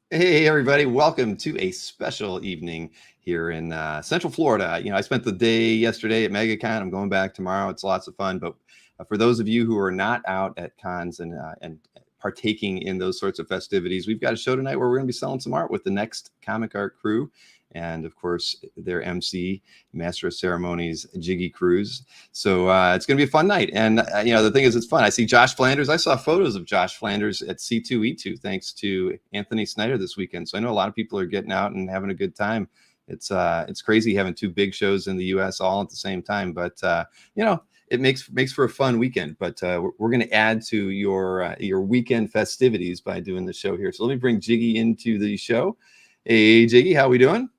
Hey, everybody. Welcome to a special evening here in Central Florida. I spent the day yesterday at MegaCon. I'm going back tomorrow. It's lots of fun. But for those of you who are not out at cons and partaking in those sorts of festivities, we've got a show tonight where we're going to be selling some art with the Next Comic Art crew. And of course, their MC, Master of Ceremonies, Jiggy Cruz. So it's going to be a fun night. And, the thing is, it's fun. I see Josh Flanders. I saw photos of Josh Flanders at C2E2 thanks to Anthony Snyder this weekend. So I know a lot of people are getting out and having a good time. It's crazy having two big shows in the U.S. all at the same time. But, it makes for a fun weekend. But we're going to add to your weekend festivities by doing the show here. So let me bring Jiggy into the show. Hey, Jiggy, how we doing?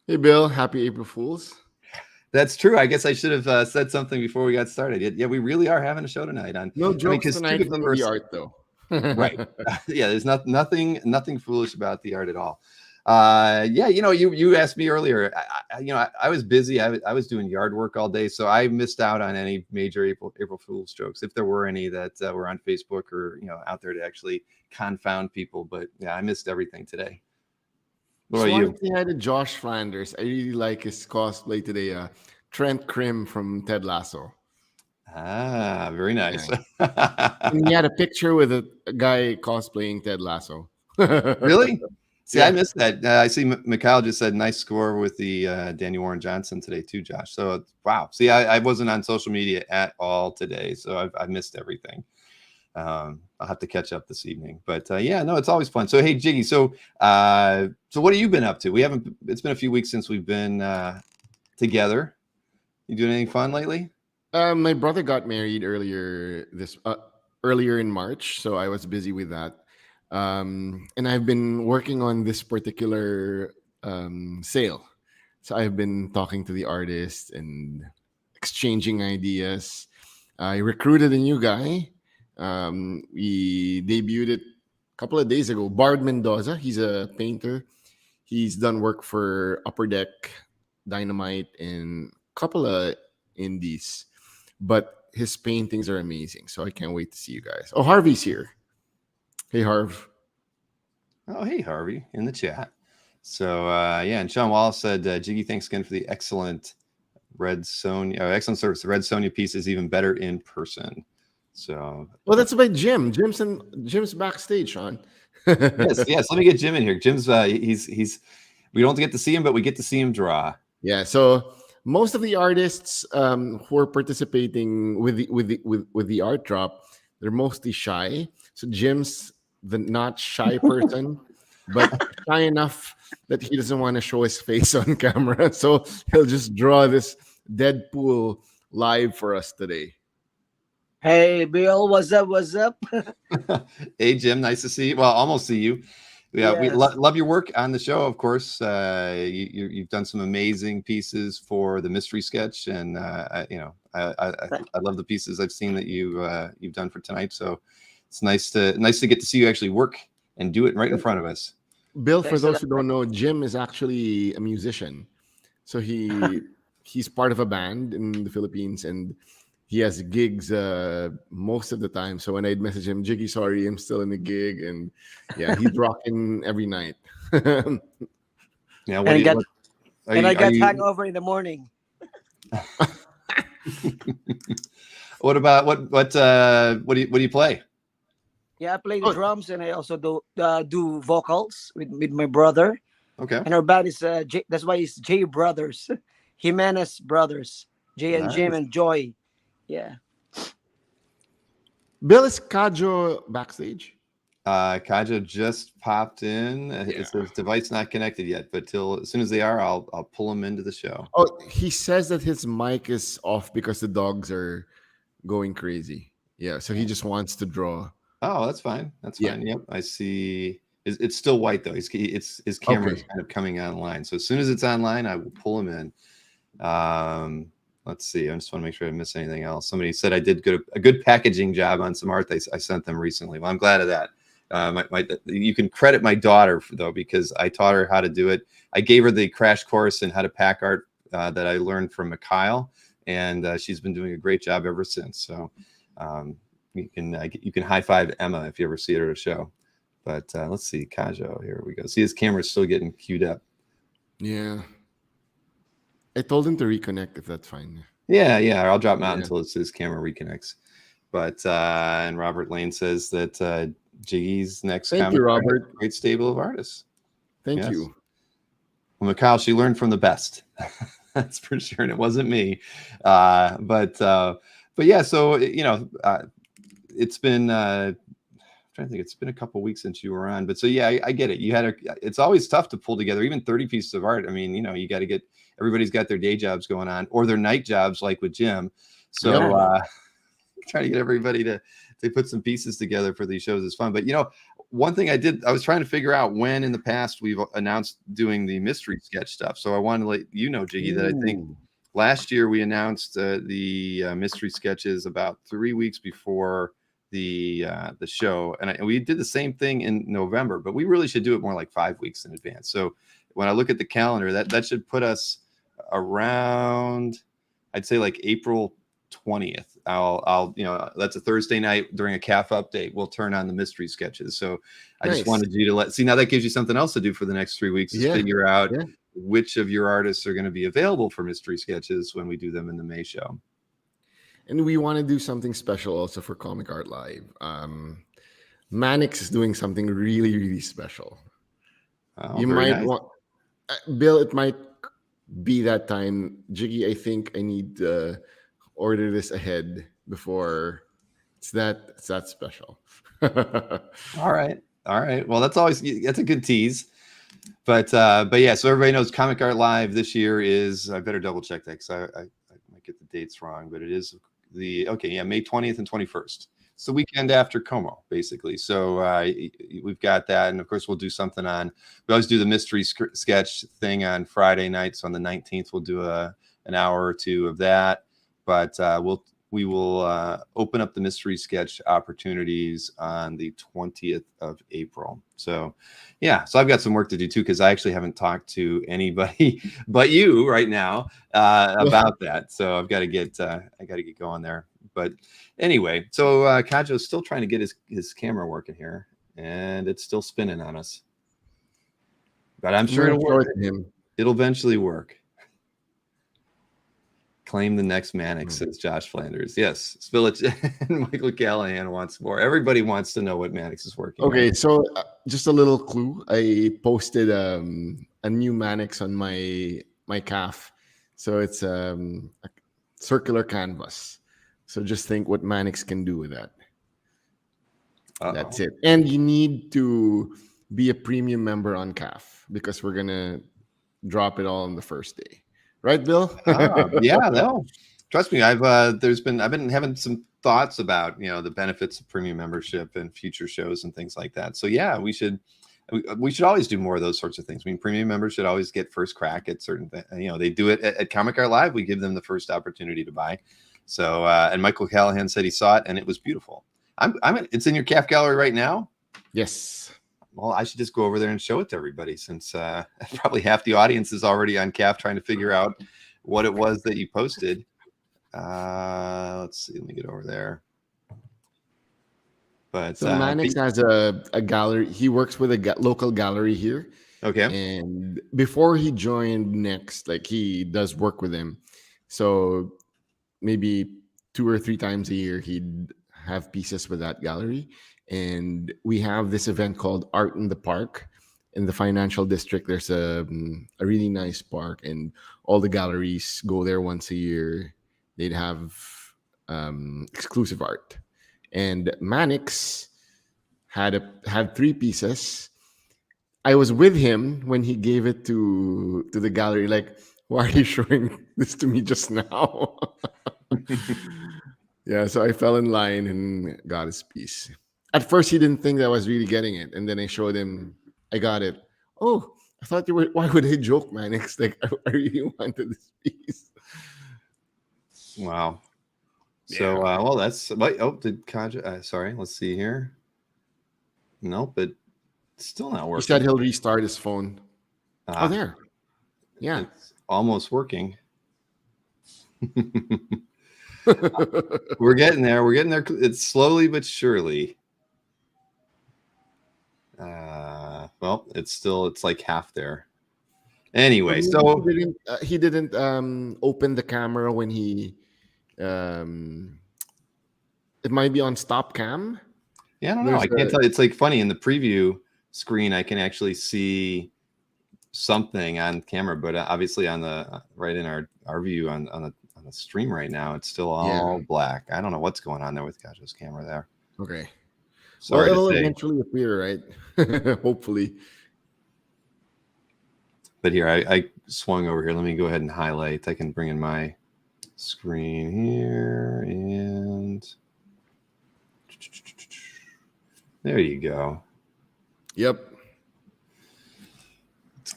Hey, Bill. Happy April Fools. That's true. I guess I should have said something before we got started. Yeah, we really are having a show tonight. No jokes tonight from the art, though. Right. Yeah, there's nothing foolish about the art at all. You asked me earlier. I was busy. I was doing yard work all day, so I missed out on any major April Fool's jokes, if there were any that were on Facebook or out there to actually confound people. But yeah, I missed everything today. What about you? I had Josh Flanders. I really like his cosplay today. Trent Krim from Ted Lasso. Ah, very nice. And he had a picture with a guy cosplaying Ted Lasso. Really? See, I missed that. I see Mikhail just said nice score with the Daniel Warren Johnson today too, Josh. So wow. See, I wasn't on social media at all today, so I missed everything. I'll have to catch up this evening. But it's always fun. So hey, Jiggy. So what have you been up to? It's been a few weeks since we've been together. You doing anything fun lately? My brother got married earlier in March, so I was busy with that. And I've been working on this particular sale. So I've been talking to the artists and exchanging ideas. I recruited a new guy. We debuted it a couple of days ago. Bard Mendoza, he's a painter. He's done work for Upper Deck, Dynamite, and a couple of indies. But his paintings are amazing, so I can't wait to see you guys. Oh, Harvey's here. Hey, Harv. Oh, hey, Harvey, in the chat. So, and Sean Wallace said, Jiggy, thanks again for the excellent excellent service. The Red Sonja piece is even better in person. So, well, that's by Jim. Jim's backstage, Sean. yes. Let me get Jim in here. Jim's we don't get to see him, but we get to see him draw. Yeah. So most of the artists who are participating with the art drop, they're mostly shy. So Jim's the not shy person, but shy enough that he doesn't want to show his face on camera. So he'll just draw this Deadpool live for us today. Hey, Bill, what's up? Hey, Jim, nice to see you. Well, almost see you. Yeah, yes. We love your work on the show, of course. You've done some amazing pieces for the mystery sketch, and I love the pieces I've seen that you've done for tonight. So it's nice to get to see you actually work and do it right in front of us. Bill, for those who don't know, Jim is actually a musician. So he's part of a band in the Philippines, and he has gigs most of the time. So when I'd message him, Jiggy, sorry, I'm still in the gig. And yeah, he's rocking every night. Yeah, I got hangover in the morning. What about what do you play? Yeah, I play the drums, and I also do vocals with my brother. Okay. And our band is that's why it's J Brothers, Jimenez Brothers, Jay and Jim and Joy. Yeah. Bill, is Kajo backstage? Kajo just popped in. It says device not connected yet, but as soon as they are, I'll pull him into the show. Oh, he says that his mic is off because the dogs are going crazy. Yeah, so he just wants to draw. Oh, that's fine. That's fine. Yep, I see. It's still white though. His camera is kind of coming online. So as soon as it's online, I will pull him in. Let's see. I just want to make sure I didn't miss anything else. Somebody said I did a good packaging job on some art I sent them recently. Well, I'm glad of that. You can credit my daughter though, because I taught her how to do it. I gave her the crash course in how to pack art that I learned from Mikhail, and she's been doing a great job ever since. So you can high five Emma if you ever see her at a show. But let's see, Kajo. Here we go. See, his camera's still getting queued up. Yeah. I told him to reconnect if that's fine. Yeah. I'll drop him out Yeah. until his camera reconnects. But and Robert Lane says that Jiggy's next Thank comic you, has a Robert. great stable of artists. Thank Yes. you. Well, Mikhail, she learned from the best. That's for sure, and it wasn't me. But yeah. So it's been. I'm trying to think. It's been a couple weeks since you were on, but so yeah, I get it. It's always tough to pull together even 30 pieces of art. I mean, you got to get everybody's got their day jobs going on or their night jobs, like with Jim. So trying to get everybody to put some pieces together for these shows is fun. But one thing I was trying to figure out when in the past we've announced doing the mystery sketch stuff. So I wanted to let you know, Jiggy, that I think last year we announced the mystery sketches about 3 weeks before the show, and we did the same thing in November, but we really should do it more like 5 weeks in advance. So when I look at the calendar, that should put us around, I'd say, like April 20th. I'll that's a Thursday night during a CAF update. We'll turn on the mystery sketches. So I just wanted you to see, now that gives you something else to do for the next 3 weeks, is figure out which of your artists are going to be available for mystery sketches when we do them in the May show. And we want to do something special also for Comic Art Live. Mannix is doing something really, really special. You might want, Bill, it might be that time. Jiggy, I think I need to order this ahead before it's that special. All right. Well, that's a good tease. But yeah, so everybody knows Comic Art Live this year is, I better double check that because I might get the dates wrong, but it is May 20th and 21st. It's the weekend after Como, basically. So we've got that, and of course we'll do something we always do the mystery sketch thing on Friday nights. So on the 19th we'll do an hour or two of that, but we will open up the mystery sketch opportunities on the 20th of April. So yeah, so I've got some work to do too, because I actually haven't talked to anybody but you right now about that. So I've got to get going there. But anyway, so Kajo's still trying to get his camera working here, and it's still spinning on us. But I'm sure it'll work. It'll eventually work. Claim the next Mannix, says Josh Flanders. Yes, spill it. And Michael Callahan wants more. Everybody wants to know what Mannix is working on. Okay, so just a little clue. I posted a new Mannix on my CAF. So it's a circular canvas. So just think what Mannix can do with that. That's it. And you need to be a premium member on CAF because we're going to drop it all on the first day. Right, Bill? Yeah, no. Trust me, I've been having some thoughts about the benefits of premium membership and future shows and things like that. So yeah, we should always do more of those sorts of things. I mean, premium members should always get first crack at certain things. They do it at Comic Art Live. We give them the first opportunity to buy. So and Michael Callahan said he saw it and it was beautiful. It's in your CAF gallery right now. Yes. Well, I should just go over there and show it to everybody, since probably half the audience is already on CAF trying to figure out what it was that you posted. Let's see. Let me get over there. But so Mannix has a gallery. He works with a local gallery here. Okay. And before he joined Next, like, he does work with him. So maybe 2 or 3 times a year, he'd have pieces with that gallery. And we have this event called Art in the Park in the financial district. There's a really nice park, and all the galleries go there once a year. They'd have exclusive art. And Mannix had 3 pieces. I was with him when he gave it to the gallery. Like, why are you showing this to me just now? Yeah, so I fell in line and got his piece. At first, he didn't think that I was really getting it, and then I showed him I got it. Oh, I thought you were. Why would I joke, Mannix? Like, I really wanted this piece. Wow. So, well, that's. Did Kaja? Sorry, let's see here. Nope, but still not working. He said he'll restart his phone. Oh, there. Yeah, it's almost working. We're getting there. It's slowly but surely. Well, it's like half there. Anyway, so he didn't open the camera when he it might be on stop cam. yeah, I don't know. I can't tell you. It's like funny in the preview screen. I can actually see something on camera, but obviously on the right in our view on the stream right now, it's still all black. I don't know what's going on there with Kajo's camera there. Okay. Sorry well, it'll to say. eventually appear, right? Hopefully. But here, I swung over here. Let me go ahead and highlight. I can bring in my screen here, and there you go. Yep.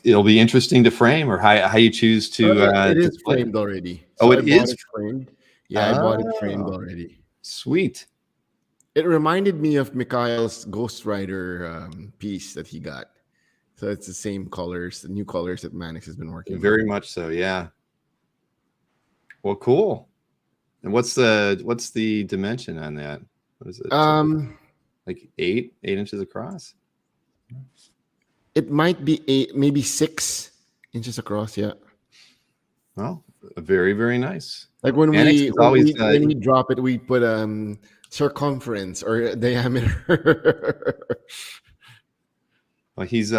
It'll be interesting to frame, or how you choose to. It is framed already. So it is framed. Yeah, I bought it framed already. Sweet. It reminded me of Mikhail's Ghost Rider piece that he got. So it's the same colors, the new colors that Mannix has been working Very much so, yeah. Well, cool. And what's the dimension on that? What is it? Like 8 inches across? It might be 8, maybe 6 inches across, yeah. Well, very, very nice. Like when we drop it, we put circumference or diameter. Well, he's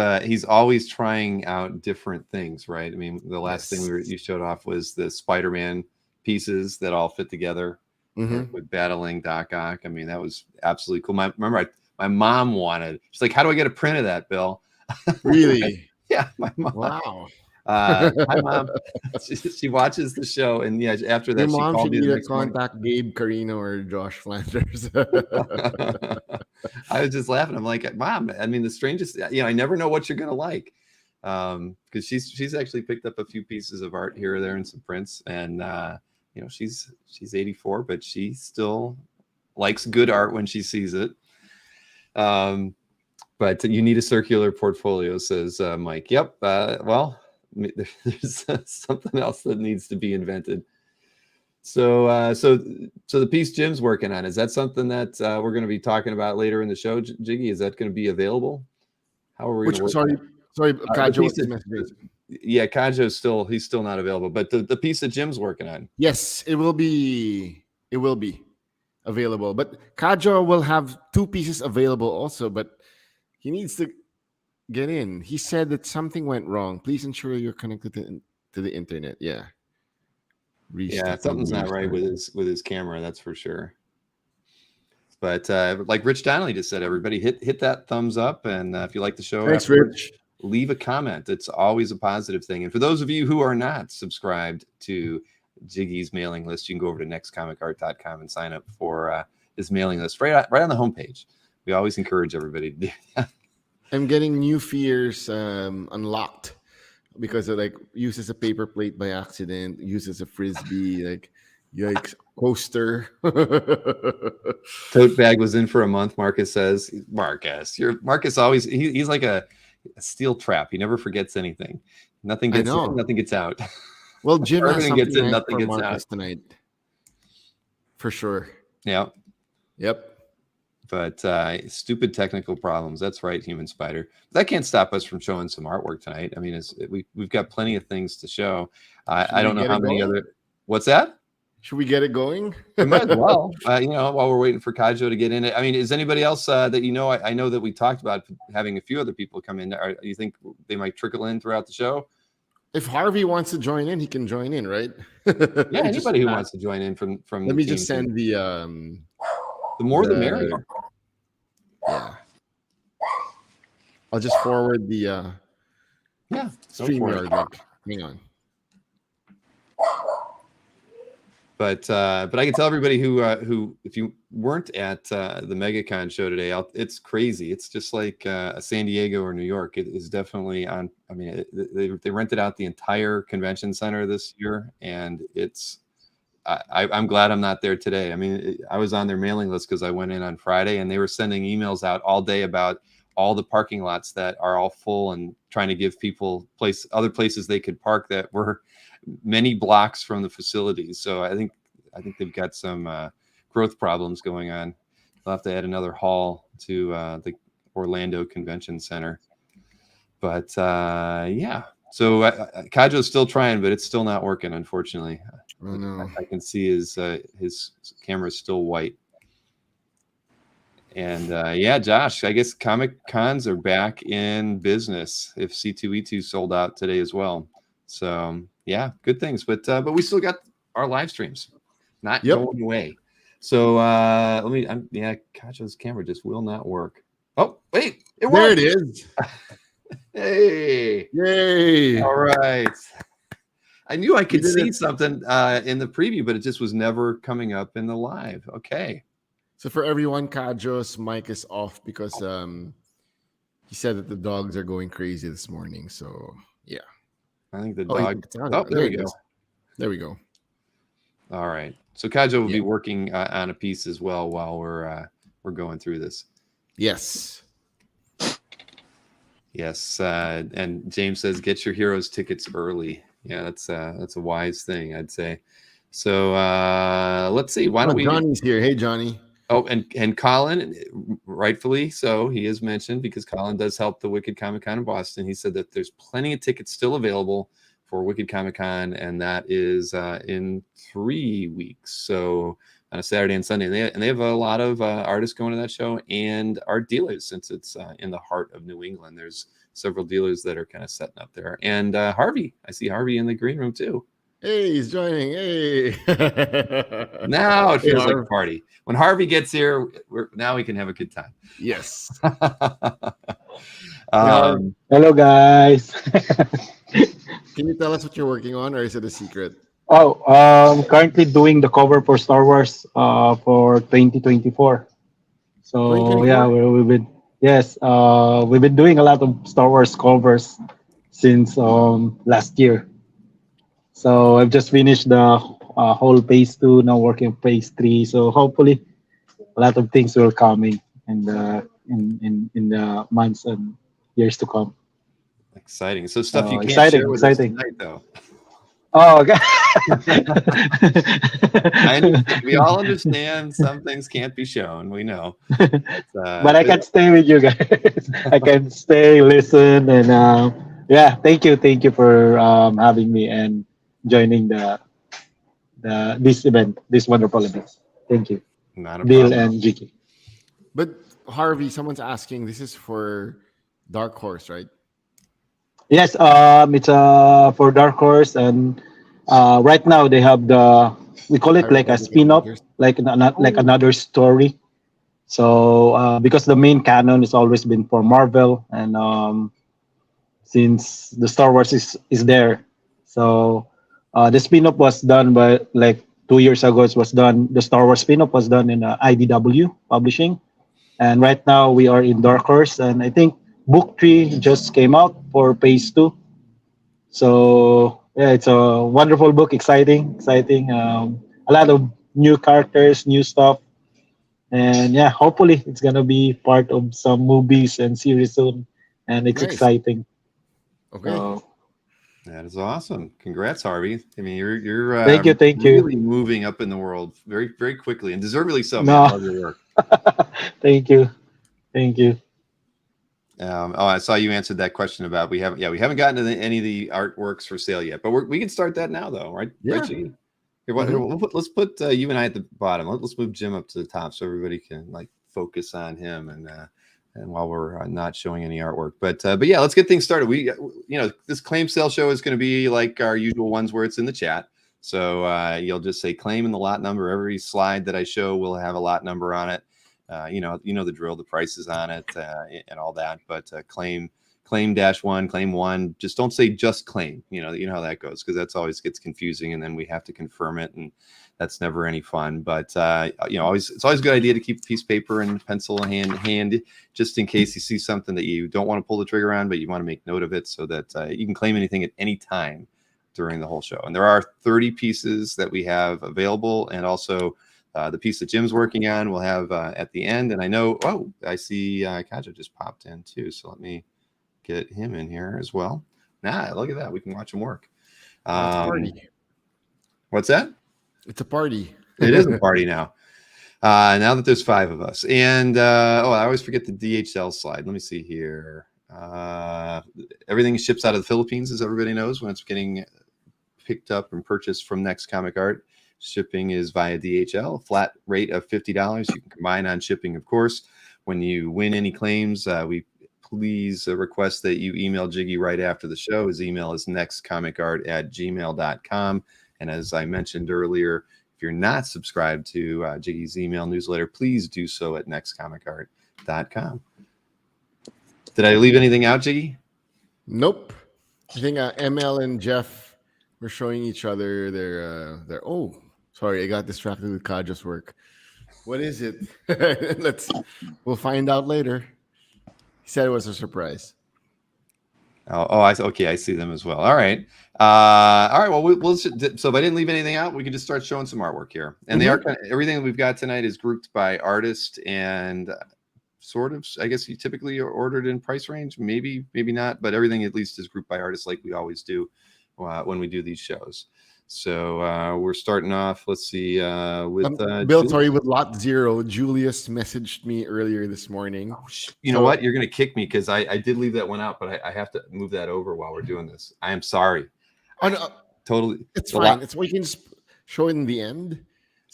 always trying out different things, right? I mean, the last thing you showed off was the Spider-Man pieces that all fit together with battling Doc Ock. I mean, that was absolutely cool. My mom wanted. She's like, "How do I get a print of that, Bill?" Really? Yeah, my mom. Wow. My mom, she watches the show, and yeah, after that, your she mom called should me the either next morning. contact Gabe Carino or Josh Flanders. I was just laughing. I'm like, Mom, I mean, the strangest, I never know what you're gonna like, because she's actually picked up a few pieces of art here or there and some prints, and she's 84, but she still likes good art when she sees it. But you need a circular portfolio, says Mike. Yep. Well, there's something else that needs to be invented. So the piece Jim's working on, is that something that we're going to be talking about later in the show, Jiggy? Is that going to be available? How are we going to work? Sorry, Kajo. Yeah, Kajo's he's still not available, but the piece that Jim's working on. Yes, it will be available, but Kajo will have 2 pieces available also, but he needs to get in. He said that something went wrong. Please ensure you're connected to the internet. Yeah. Yeah, something's not right with his camera, that's for sure. But like Rich Donnelly just said, everybody hit that thumbs up, and if you like the show, thanks, Rich. Leave a comment. It's always a positive thing. And for those of you who are not subscribed to Jiggy's mailing list, you can go over to nextcomicart.com and sign up for his mailing list right on the homepage. We always encourage everybody to do that. I'm getting new fears unlocked because it uses a paper plate by accident, uses a frisbee, yikes, coaster. Tote bag was in for a month, Marcus says. Marcus always he's like a steel trap. He never forgets anything. Nothing gets in, nothing gets out. Well, Jim has something gets in, nothing gets Marcus out tonight. For sure. Yeah. Yep. But stupid technical problems. That's right, Human Spider. That can't stop us from showing some artwork tonight. I mean, we've got plenty of things to show. I don't know how many other. What's that? Should we get it going? We might as well. While we're waiting for Kajo to get in it. I mean, is anybody else that you know? I know that we talked about having a few other people come in. Do you think they might trickle in throughout the show? If Harvey wants to join in, he can join in, right? Yeah, anybody who wants to join in from. Let me just send the more the merrier. Yeah. I'll just forward the StreamYard link. Hang on. But I can tell everybody who if you weren't at the MegaCon show today, it's crazy. It's just like San Diego or New York. It is definitely on. I mean, they rented out the entire convention center this year, and it's. I'm glad I'm not there today. I mean, I was on their mailing list because I went in on Friday, and they were sending emails out all day about all the parking lots that are all full and trying to give people other places they could park that were many blocks from the facilities. So I think they've got some growth problems going on. They'll have to add another hall to the Orlando Convention Center. But yeah, so Kajo's still trying, but it's still not working, unfortunately. Oh no. I can see his camera is still white. And yeah, Josh, I guess Comic Cons are back in business. If C2E2 sold out today as well, so yeah, good things. But we still got our live streams, not going away. So let me. Yeah, Kajo's camera just will not work. Oh wait, it worked. There it is. Hey! Yay! All right. I knew I could see something in the preview, but it just was never coming up in the live. Okay. So for everyone, Kajo's mic is off because he said that the dogs are going crazy this morning. So yeah, I think the dog. Oh, there we go. There we go. All right. So Kajo will be working on a piece as well while we're going through this. Yes. Yes. And James says, get your Heroes tickets early. Yeah, that's a wise thing, I'd say. So let's see. Why don't we? Johnny's here. Hey, Johnny. Oh, and Colin, rightfully so, he is mentioned because Colin does help the Wicked Comic Con in Boston. He said that there's plenty of tickets still available for Wicked Comic Con, and that is in 3 weeks. So on a Saturday and Sunday, and they have a lot of artists going to that show and art dealers since it's in the heart of New England. There's several dealers that are kind of setting up there, and Harvey. I see Harvey in the green room too. Hey, he's joining. Hey. Now it feels like a party. When Harvey gets here, now we can have a good time. Yes. Hello, guys. Can you tell us what you're working on, or is it a secret? Currently doing the cover for Star Wars for 2024. So 2024? Yeah, we've been doing a lot of Star Wars covers since last year. So I've just finished the whole phase 2, now working on phase 3. So hopefully a lot of things will come in the months and years to come. Exciting. So stuff you can't share with us tonight, though. Oh, okay. We all understand some things can't be shown. We know. But I can stay with you guys. I can stay, listen, and yeah, thank you for having me and joining this event, this wonderful event. Thank you. Not a Bill problem. and Jiggy. But Harvey, someone's asking, this is for Dark Horse, right? Yes, it's for Dark Horse, and right now they have we call it like a spin-off, like another story. So because the main canon has always been for Marvel, and since the Star Wars is there, so the spin-off was done by like 2 years ago. It was done. The Star Wars spin-off was done in IDW Publishing, and right now we are in Dark Horse, and I think Book 3 just came out for phase 2. So yeah, it's a wonderful book, exciting. A lot of new characters, new stuff, and yeah, hopefully it's gonna be part of some movies and series soon, and it's exciting. Okay. So, that is awesome. Congrats, Harvey. I mean, you're thank you. Really moving up in the world very, very quickly, and deservedly so. Man. I love your work. Thank you. I saw you answered that question about we haven't gotten to any of the artworks for sale yet, but we can start that now though, right? Yeah. Right, Here, let's put you and I at the bottom. Let's move Jim up to the top so everybody can like focus on him and while we're not showing any artwork, but yeah, let's get things started. This claim sale show is going to be like our usual ones where it's in the chat. So you'll just say claim and the lot number. Every slide that I show will have a lot number on it. You know the drill, the prices on it and all that, but claim -1, claim 1, just don't say just claim. You know how that goes, because that's always gets confusing, and then we have to confirm it, and that's never any fun. But it's always a good idea to keep a piece of paper and pencil in hand just in case you see something that you don't want to pull the trigger on, but you want to make note of it so that you can claim anything at any time during the whole show. And there are 30 pieces that we have available, and also the piece that Jim's working on we'll have at the end. And I know, I see Kajo just popped in too. So let me get him in here as well. Look at that. We can watch him work. Party. What's that? It's a party. It is a party now. Now that there's 5 of us. And I always forget the DHL slide. Let me see here. Everything ships out of the Philippines, as everybody knows, when it's getting picked up and purchased from Next Comic Art. Shipping is via DHL, a flat rate of $50. You can combine on shipping, of course. When you win any claims, we please request that you email Jiggy right after the show. His email is nextcomicart@gmail.com. And as I mentioned earlier, if you're not subscribed to Jiggy's email newsletter, please do so at nextcomicart.com. Did I leave anything out, Jiggy? Nope. I think ML and Jeff were showing each other their. Oh, sorry, I got distracted with Kajo's work. What is it? We'll find out later. He said it was a surprise. Okay, I see them as well. All right. Well, we'll so if I didn't leave anything out, we can just start showing some artwork here. And they are everything that we've got tonight is grouped by artist and sort of, I guess you typically are ordered in price range, maybe not, but everything at least is grouped by artist like we always do when we do these shows. So we're starting off, let's see, with Bill, sorry, with lot 0. Julius messaged me earlier this morning. You know what? You're going to kick me because I did leave that one out, but I have to move that over while we're doing this. I am sorry. Oh, no. Totally. It's fine. It's we can just show it in the end.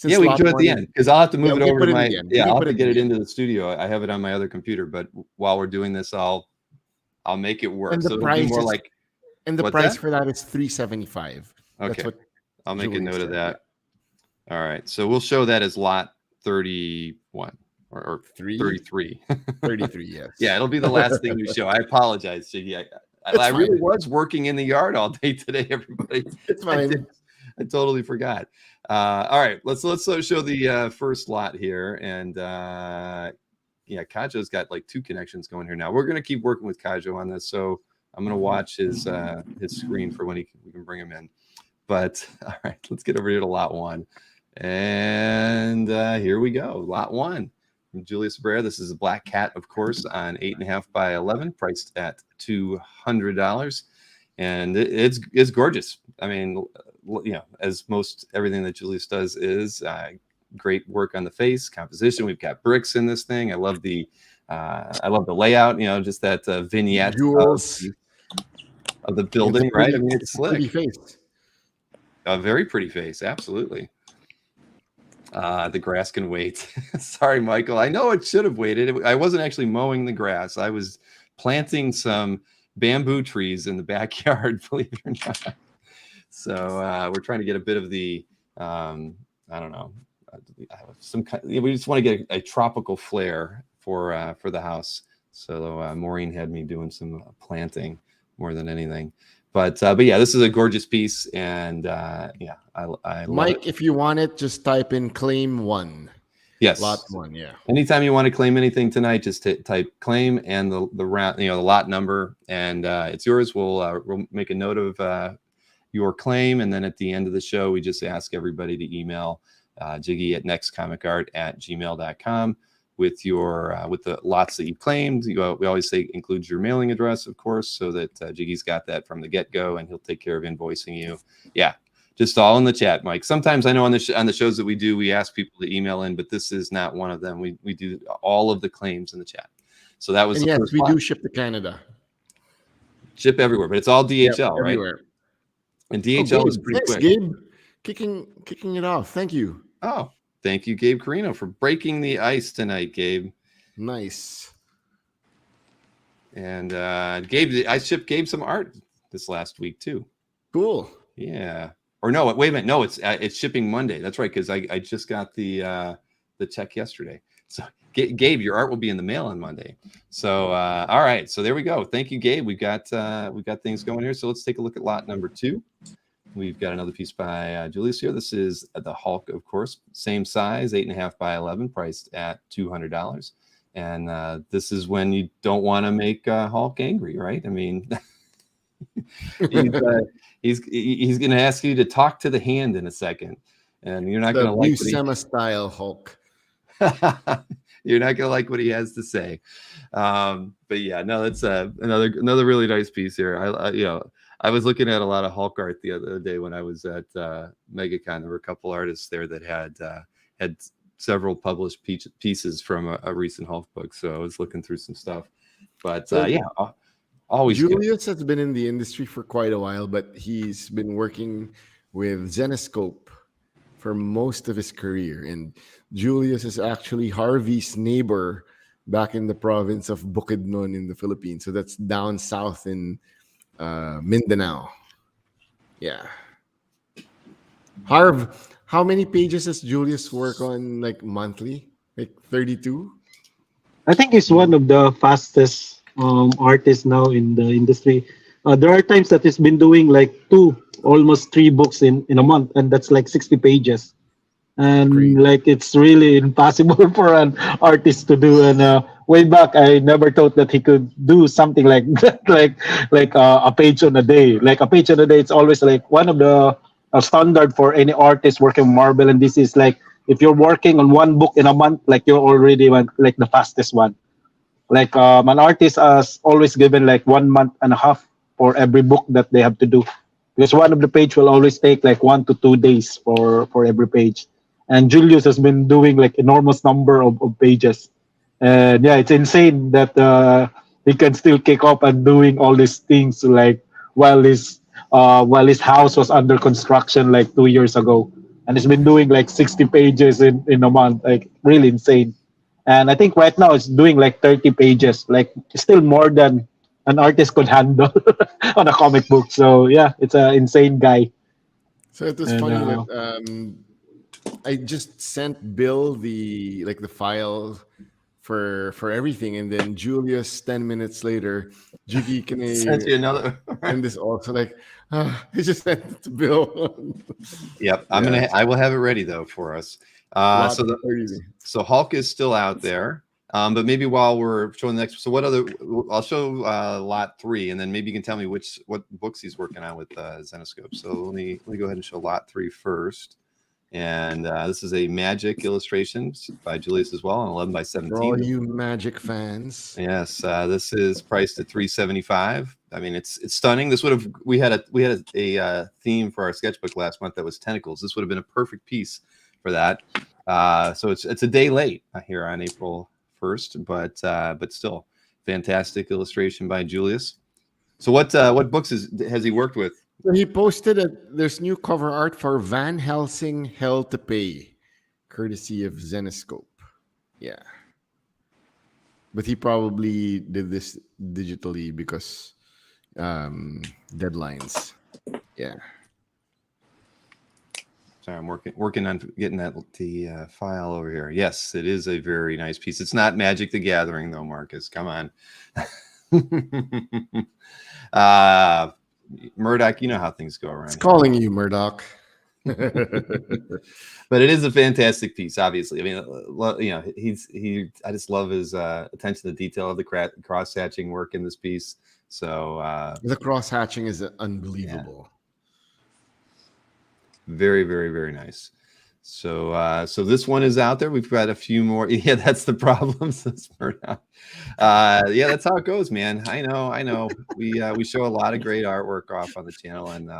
Yeah, we can do it at the end because I'll have to move it over to my. I'll have to get it into the studio. I have it on my other computer, but while we're doing this, I'll make it work. And the price more like. And the price for that is $375. Okay, I'll make a note of that. All right, so we'll show that as lot 31 or 33. 33, yes. Yeah, it'll be the last thing we show. I apologize, Jiggy. I really was working in the yard all day today, everybody. It's fine. I totally forgot. All right, let's show the first lot here, and yeah, Kajo's got like 2 connections going here now. We're gonna keep working with Kajo on this, so I'm gonna watch his screen for when we can bring him in. But all right, let's get over here to lot 1, and here we go, lot 1 from Julius Abrera. This is a black cat, of course, on 8.5 by 11, priced at $200, and it's gorgeous. I mean, you know, as most everything that Julius does is great work on the face composition. We've got bricks in this thing. I love the layout. You know, just that vignette of the building, right? I mean, it's slick. Pretty face. A very pretty face, absolutely. The grass can wait. Sorry, Michael. I know it should have waited. I wasn't actually mowing the grass. I was planting some bamboo trees in the backyard, believe it or not. So we're trying to get a bit of the, I don't know, some kind. We just want to get a tropical flair for the house. So Maureen had me doing some planting more than anything. But yeah, this is a gorgeous piece, and yeah, I Mike, love it. If you want it, just type in claim 1. Yes, lot 1. Yeah. Anytime you want to claim anything tonight, just type claim and the round, the lot number, and it's yours. We'll make a note of your claim, and then at the end of the show, we just ask everybody to email Jiggy at nextcomicart@gmail.com with your with the lots that you claimed. We always say includes your mailing address, of course, so that Jiggy's got that from the get-go, and he'll take care of invoicing you. Yeah, just all in the chat, Mike. Sometimes I know on the shows that we do, we ask people to email in, but this is not one of them. We do all of the claims in the chat. So that was and the yes, first we lot. do ship to Canada. Ship everywhere, but it's all DHL, right? Everywhere. And DHL is pretty quick. Gabe, kicking it off. Thank you. Oh, thank you, Gabe Carino, for breaking the ice tonight, Gabe. Nice. And Gabe, I shipped Gabe some art this last week too. Cool. Yeah. Or no, wait a minute. No, it's shipping Monday. That's right, because I just got the check yesterday. So Gabe, your art will be in the mail on Monday. So all right. So there we go. Thank you, Gabe. We've got things going here. So let's take a look at lot number 2. We've got another piece by Julius here. This is the Hulk, of course, same size, 8.5 by 11, priced at $200. And this is when you don't want to make Hulk angry, right? I mean, he's going to ask you to talk to the hand in a second, and you're not going to like Buscema style Hulk. You're not going to like what he has to say. But yeah, no, that's another really nice piece here. I was looking at a lot of Hulk art the other day when I was at MegaCon. There were a couple artists there that had several published pieces from a recent Hulk book. So I was looking through some stuff. But yeah, Always good. Julius has been in the industry for quite a while, but he's been working with Zenescope for most of his career. And Julius is actually Harvey's neighbor back in the province of Bukidnon in the Philippines. So that's down south in Mindanao. Yeah. Harv, how many pages does Julius work on like monthly? Like 32? I think he's one of the fastest artists now in the industry. There are times that he's been doing like almost three books in a month, and that's like 60 pages. And Crazy. like it's really impossible for an artist to do. And way back, I never thought that he could do something like that, like a page on a day. Like a page on a day, it's always like one of the standard for any artist working with Marvel. And this is like if you're working on one book in a month, like you're already like the fastest one. Like an artist has always given like 1 month and a half for every book that they have to do, because one of the page will always take like 1 to 2 days for every page. And Julius has been doing like enormous number of pages, and yeah, it's insane that he can still kick up and doing all these things like while his house was under construction like 2 years ago, and he's been doing like 60 pages in a month, like really insane. And I think right now it's doing like 30 pages, like still more than an artist could handle on a comic book. So yeah, it's an insane guy. So it was And, funny that I just sent Bill the file for everything, and then Julius 10 minutes later, Jiggy, can Sent you I another. and this also like I just sent it to Bill. Yep, Yeah. I will have it ready though for us. Lot So crazy. so Hulk is still out there. But maybe while we're showing the next, so what other? I'll show lot 3, and then maybe you can tell me what books he's working on with Zenescope. So let me go ahead and show lot 3 first. And this is a magic illustrations by Julius as well, on 11 by For all 17. you magic fans. Yes, this is priced at $375. I mean, it's stunning. This would have we had a theme for our sketchbook last month that was tentacles. This would have been a perfect piece for that. So it's a day late here on April 1st, but still fantastic illustration by Julius. So what books has he worked with? So he posted there's new cover art for Van Helsing Hell to Pay, courtesy of Zenescope. Yeah. But he probably did this digitally because deadlines. Yeah. Sorry, I'm working on getting the file over here. Yes, it is a very nice piece. It's not Magic the Gathering though, Marcus. Come on. Murdoch, you know how things go around. It's calling you, Murdoch. But it is a fantastic piece, obviously. I mean, you know, I just love his attention to detail of the cross hatching work in this piece. So the cross hatching is unbelievable. Yeah. Very, very, very nice. So so this one is out there. We've got a few more. Yeah, that's the problem. Yeah, that's how it goes, man. I know. We show a lot of great artwork off on the channel, and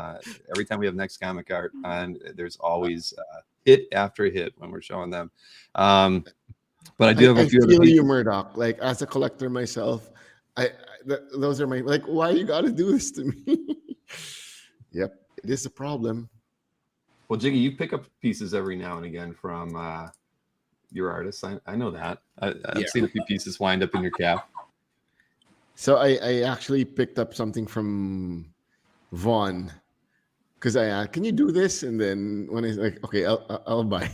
every time we have Next Comic Art on, there's always hit after hit when we're showing them. But I do have a few. I feel you, Murdoch. Like as a collector myself, those are my like. Why you got to do this to me? Yep, it is a problem. Well, Jiggy, you pick up pieces every now and again from your artists. I know that. I've seen a few pieces wind up in your cap. So I actually picked up something from Vaughn because I asked, "Can you do this?" And then when he's like, "Okay, I'll buy."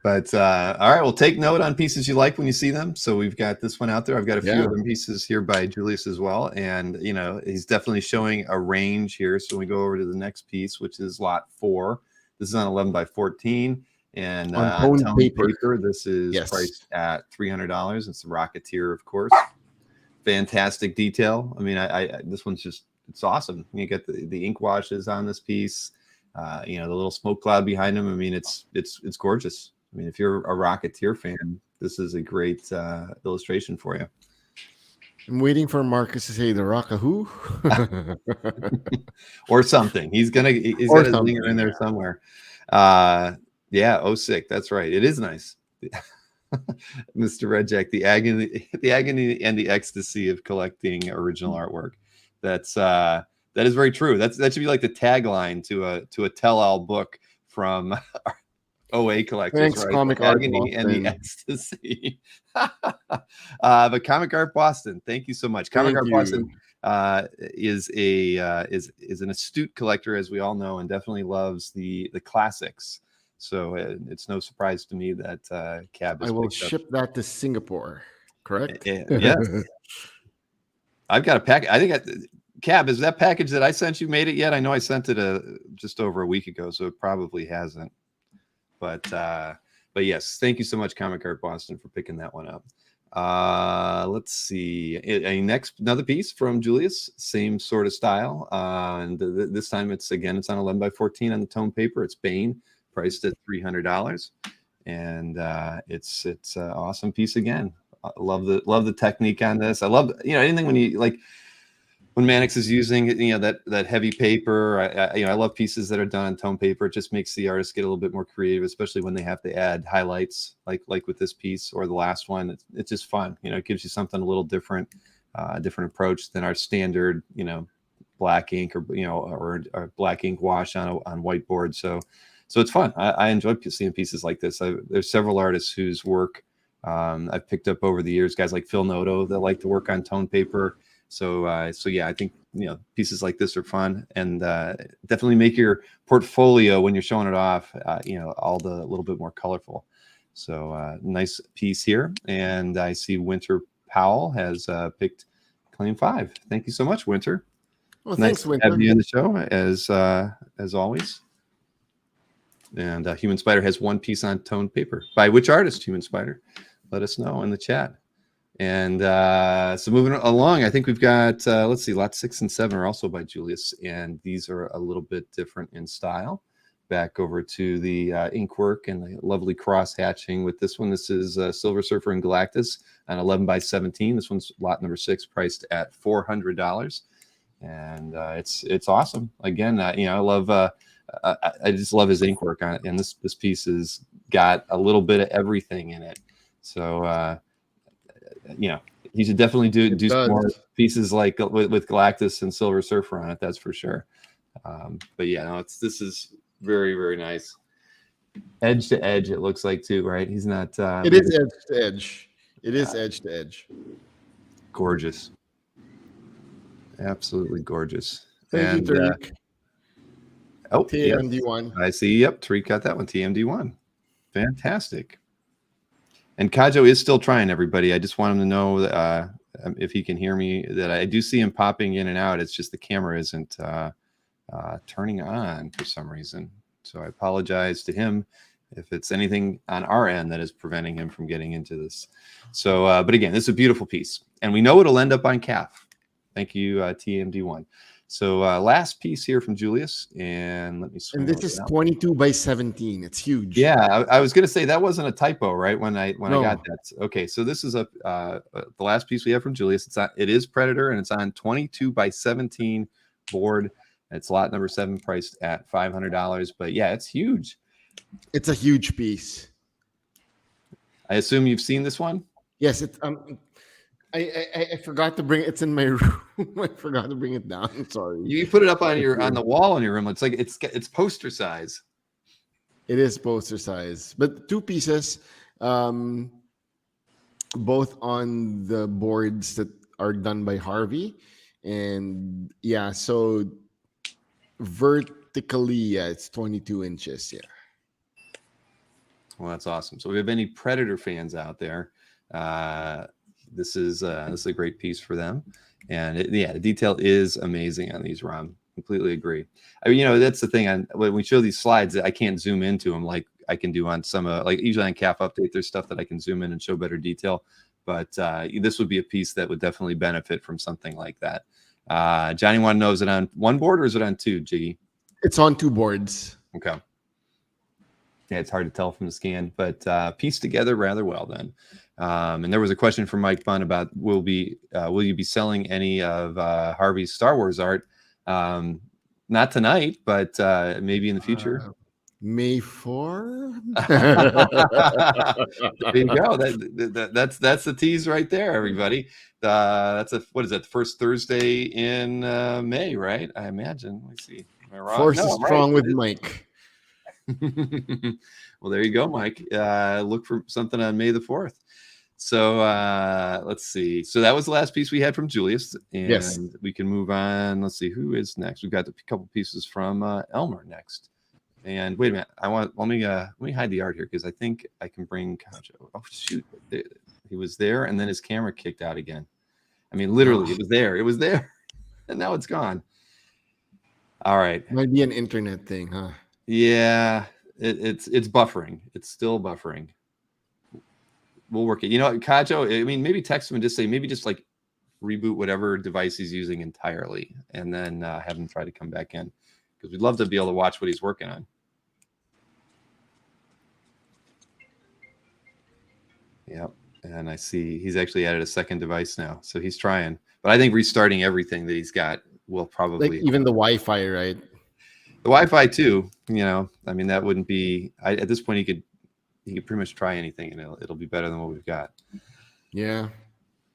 But all right, well, take note on pieces you like when you see them. So we've got this one out there. I've got a few other pieces here by Julius as well, and you know he's definitely showing a range here. So we go over to the next piece, which is lot 4. This is on 11 by 14, and on toned paper. This is priced at $300. It's the Rocketeer, of course. Fantastic detail. I mean, I this one's just it's awesome. You get the ink washes on this piece. You know, the little smoke cloud behind him. I mean, it's gorgeous. I mean, if you're a Rocketeer fan, this is a great illustration for you. I'm waiting for Marcus to say the Rock-a-who or something. He's gonna linger in there somewhere. Yeah, oh sick. That's right. It is nice. Mr. Redjack, the agony and the ecstasy of collecting original artwork. That is very true. That should be like the tagline to a tell-all book from OA collectors. Thanks, right? Comic The Art agony and the Boston. ecstasy. But Comic Art Boston, thank you so much. Comic Thank Art you. Boston is an astute collector, as we all know, and definitely loves the classics. So it's no surprise to me that Cab has I will picked up. ship that to Singapore. Correct? Yes. I've got a package. I think Cab, is that package that I sent you made it yet? I know I sent it just over a week ago, so it probably hasn't. But yes, thank you so much, Comic Art Boston, for picking that one up. Let's see. Another piece from Julius, same sort of style. And this time it's on 11x14 on the tone paper. It's Bane, priced at $300, and it's an awesome piece again. I love the technique on this. I love anything when you like when Mannix is using that heavy paper. I love pieces that are done on tone paper. It just makes the artist get a little bit more creative, especially when they have to add highlights like with this piece or the last one. It's just fun. It gives you something a little different, different approach than our standard black ink or black ink wash on whiteboard. So it's fun. I enjoy seeing pieces like this. There's several artists whose work I've picked up over the years, guys like Phil Noto that like to work on tone paper. So yeah, I think pieces like this are fun, and definitely make your portfolio when you're showing it off, all the little bit more colorful. So nice piece here, and I see Winter Powell has picked Claim 5. Thank you so much, Winter. Well, Nice thanks, to Winter. have you on the show as always. And Human Spider has one piece on toned paper. By which artist, Human Spider? Let us know in the chat. And so moving along, I think we've got, let's see, lots 6 and 7 are also by Julius, and these are a little bit different in style. Back over to the ink work and the lovely cross hatching with this one. This is Silver Surfer and Galactus on 11x17. This one's lot number 6, priced at $400, and it's awesome. Again, I love. I just love his ink work on it, and this piece has got a little bit of everything in it. So. He should definitely do some more pieces like with Galactus and Silver Surfer on it. That's for sure. But yeah, no, this is very, very nice. Edge to edge, it looks like too, right? He's not. It is edge to edge. It is edge to edge. Gorgeous. Absolutely gorgeous. Thank you, Tariq. TMD1. Yes. I see. Yep, Tariq got that one. TMD1. Fantastic. And Kajo is still trying, everybody. I just want him to know that, if he can hear me, that I do see him popping in and out. It's just the camera isn't turning on for some reason. So I apologize to him if it's anything on our end that is preventing him from getting into this. So, but again, this is a beautiful piece. And we know it'll end up on CAF. Thank you, TMD1. So last piece here from Julius, and let me swing. And this is 22x17. It's huge. Yeah, I was going to say that wasn't a typo, right? When I got that. Okay, so this is the last piece we have from Julius. It is Predator, and it's on 22x17 board. It's lot number 7, priced at $500. But yeah, it's huge. It's a huge piece. I assume you've seen this one. Yes, it's I forgot to bring it. It's in my room. I forgot to bring it down. Sorry. You put it up on the wall in your room. It's like it's poster size. It is poster size, but 2 pieces, both on the boards that are done by Harvey, and yeah, so vertically, it's 22 inches. Yeah. Well, that's awesome. So if we have any Predator fans out there, this is a great piece for them, and the detail is amazing on these, Ron. Completely agree. I mean, that's the thing. When we show these slides, I can't zoom into them like I can do on some like usually on CAF Update. There's stuff that I can zoom in and show better detail, but this would be a piece that would definitely benefit from something like that. Johnny wanted to know, is it on 1 board or is it on 2, Jiggy? It's on 2 boards. Okay. Yeah, it's hard to tell from the scan, but pieced together rather well then. And there was a question from Mike Bunn about will you be selling any of Harvey's Star Wars art? Not tonight, but maybe in the future. May 4? There you go. That's the tease right there, everybody. That's what is that? The first Thursday in May, right? I imagine. Let me see. Am I wrong? Force No, is I'm right. strong with Mike. Well, there you go, Mike. Look for something on May the 4th. So let's see. So that was the last piece we had from Julius, and Yes. we can move on. Let's see who is next. We've got a couple pieces from Elmer next. And wait a minute, let me hide the art here because I think I can bring Kajo. Oh shoot, he was there, and then his camera kicked out again. I mean, literally, it was there, and now it's gone. All right, Might be an internet thing, huh? yeah, it's buffering. It's still buffering. We'll work it. You know, Kajo. I mean, maybe text him and just say maybe just like reboot whatever device he's using entirely, and then have him try to come back in because we'd love to be able to watch what he's working on. Yep. And I see he's actually added a second device now. So he's trying. But I think restarting everything that he's got will probably Like even the Wi-Fi, right? the Wi-Fi too, you know. I mean, that wouldn't be at this point he could pretty much try anything and it'll be better than what we've got. Yeah.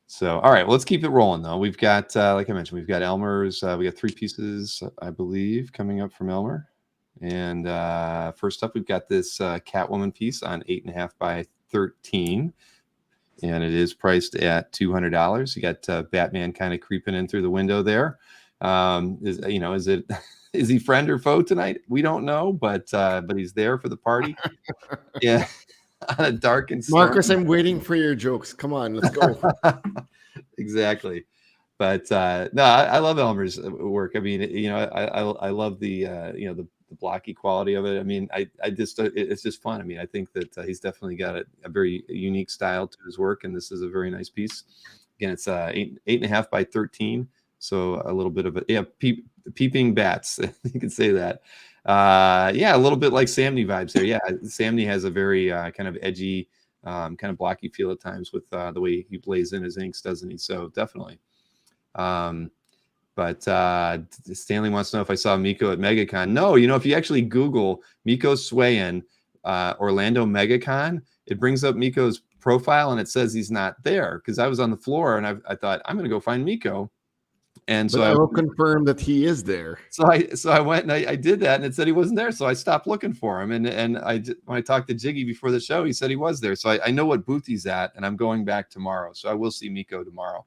So all right, well, let's keep it rolling though. We've got like I mentioned, we've got Elmer's, we got 3 pieces, I believe, coming up from Elmer. And first up, we've got this Catwoman piece on 8.5 by 13, and it is priced at $200. You got Batman kind of creeping in through the window there. Is he friend or foe tonight? We don't know, but he's there for the party. Yeah, on a dark and stormy. Marcus, I'm waiting for your jokes. Come on, let's go. Exactly. But no, I love Elmer's work. I mean, you know, I love the the blocky quality of it. I mean, I just it's just fun. I mean, I think that he's definitely got a very unique style to his work, and this is a very nice piece. Again, it's 8.5 by 13, so a little bit of a peeping bats. You could say that. Yeah, a little bit like Samney vibes there. Yeah, Samney has a very kind of edgy, kind of blocky feel at times with the way he plays in his inks, doesn't he? So definitely. But Stanley wants to know if I saw Miko at MegaCon. No, you know, if you actually Google Miko Swayan Orlando MegaCon, it brings up Miko's profile and it says he's not there because I was on the floor and I thought I'm going to go find Miko. And so I will confirm that he is there. So I went and I did that and it said he wasn't there. So I stopped looking for him. And when I talked to Jiggy before the show, he said he was there. So I know what booth he's at and I'm going back tomorrow. So I will see Miko tomorrow.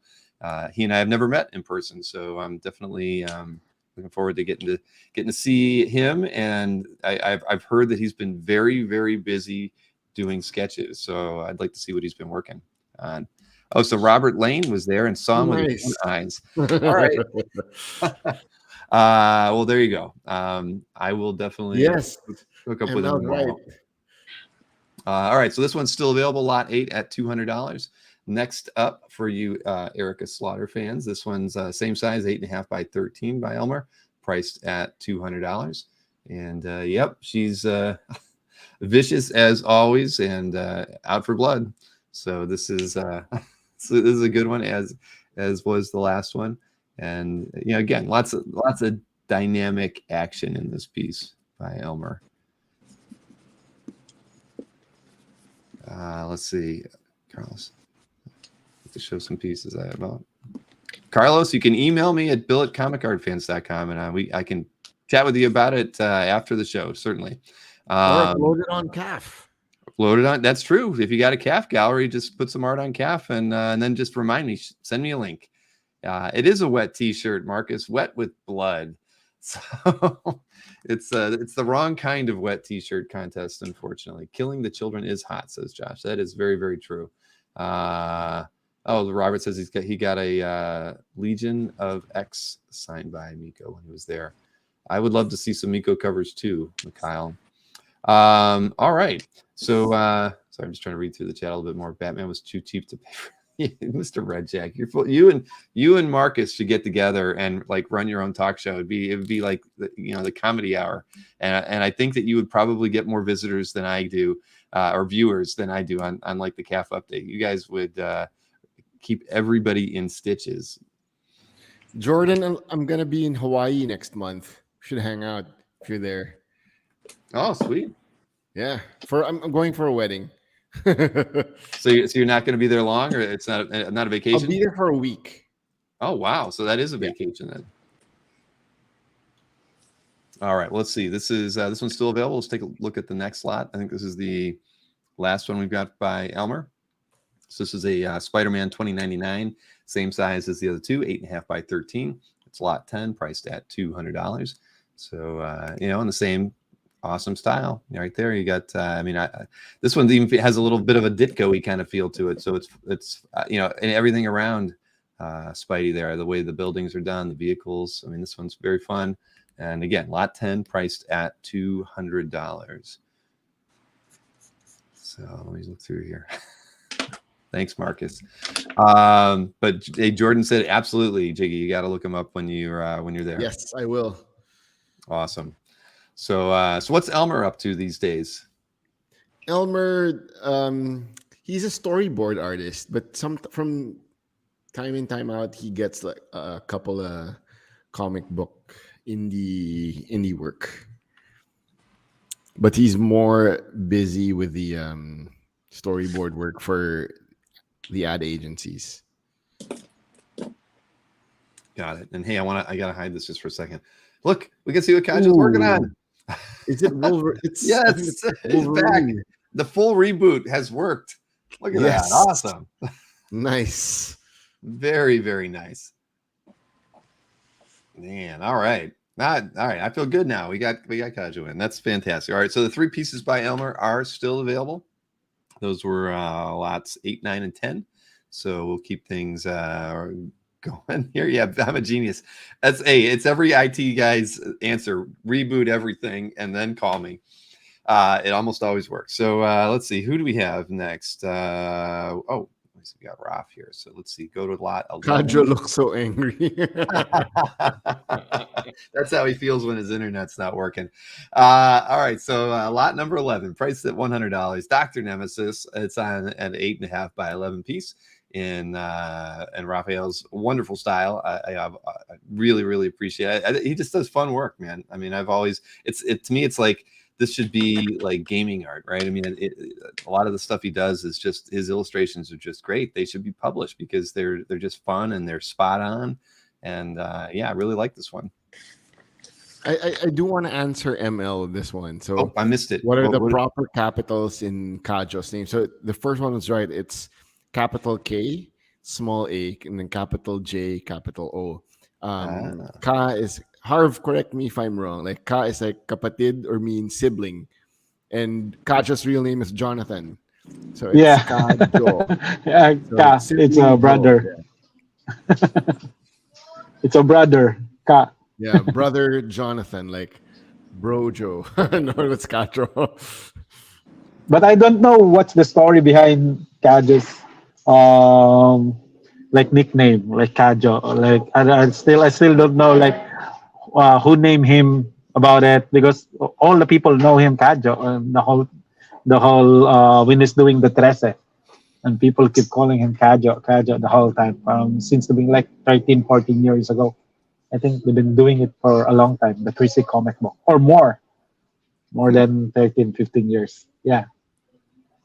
He and I have never met in person, so I'm definitely looking forward to getting to see him. And I've heard that he's been very, very busy doing sketches, so I'd like to see what he's been working on. Oh, so Robert Lane was there and saw him with his own eyes. All right. Well, there you go. I will definitely hook up with him tomorrow. Right. All right, so this one's still available, lot 8 at $200. Next up for you, Erica Slaughter fans, this one's same size, 8.5 by 13 by Elmer, priced at $200. And yep, she's vicious as always and out for blood. So this is this is a good one, as was the last one. And you know, again, lots of dynamic action in this piece by Elmer. Let's see, Carlos. To show some pieces I have out. Carlos, you can email me at bill@comicartfans.com and I can chat with you about it after the show, certainly. Or upload it on CAF. Upload it on. That's true. If you got a CAF gallery, just put some art on CAF and then just remind me, send me a link. It is a wet T-shirt, Marcus, wet with blood. So it's the wrong kind of wet T-shirt contest, unfortunately. Killing the children is hot, says Josh. That is very, very true. Robert says he got a Legion of X signed by Miko when he was there. I would love to see some Miko covers too, Kyle. All right. So sorry, I'm just trying to read through the chat a little bit more. Batman was too cheap to pay for. Mr. Red Jack, you and Marcus should get together and like run your own talk show. It would be like the comedy hour, and I think that you would probably get more visitors than I do, or viewers than I do on like the CAF update. You guys would keep everybody in stitches. Jordan, I'm gonna be in Hawaii next month. Should hang out if you're there. Oh, sweet. Yeah, I'm going for a wedding. So you're not going to be there long, or it's not a I'll vacation? be there for a week. Oh, wow. So that is a vacation then. All right. Well, let's see. This one's still available. Let's take a look at the next lot. I think this is the last one we've got by Elmer. So this is a Spider-Man 2099, same size as the other two, 8.5 by 13. It's lot 10, priced at $200. So in the same awesome style right there. You got this one even has a little bit of a Ditko-y kind of feel to it. So it's and everything around Spidey there, the way the buildings are done, the vehicles. I mean, this one's very fun. And again, lot 10, priced at $200. So let me look through here. Thanks, Marcus. But hey, Jordan said absolutely, Jiggy. You got to look him up when you're there. Yes, I will. Awesome. So what's Elmer up to these days? Elmer, he's a storyboard artist, but from time in time out, he gets like a couple of comic book indie work. But he's more busy with the storyboard work for the ad agencies. Got it. And hey, I gotta hide this just for a second. Look, we can see what Kaja's working on. Is it Wolverine? Yes, it's back. The full reboot has worked. Look at that. Awesome. Nice. Very, very nice. Man, all right. All right. I feel good now. We got Kaju in. That's fantastic. All right. So the 3 pieces by Elmer are still available. Those were lots 8, 9, and 10. So we'll keep things going here. Yeah, I'm a genius. It's every IT guy's answer. Reboot everything and then call me. It almost always works. So let's see. Who do we have next? We got Raf here. So let's see. Go to lot 11. Kajo looks so angry. That's how he feels when his internet's not working. All right. So lot number 11, priced at $100. Dr. Nemesis. It's on an 8.5 by 11 piece in Raphael's wonderful style. I really, really appreciate it. He just does fun work, man. I mean, to me, it's like, this should be like gaming art, right? I mean, a lot of the stuff he does is just, his illustrations are just great. They should be published because they're just fun and they're spot on. And I really like this one. I do want to answer ML this one. So I missed it. What are the proper capitals in Kajo's name? So the first one is right. It's capital K, small a, and then capital J, capital O. Ka is, Harv, correct me if I'm wrong. Like Ka is like kapatid or means sibling, and Kajo's real name is Jonathan. So it's Kajo. Ka, it's a brother. Yeah. It's a brother. Ka. Yeah, brother Jonathan, like Brojo. No, it's Kajo. But I don't know what's the story behind Kajo's like nickname, like Kajo. Like I still don't know like who named him about it, because all the people know him Kajo, and the whole when he's doing the Trece, and people keep calling him Kajo the whole time, since being like 13, 14 years ago. I think they've been doing it for a long time, the 3C comic book, or more than 13, 15 years. Yeah.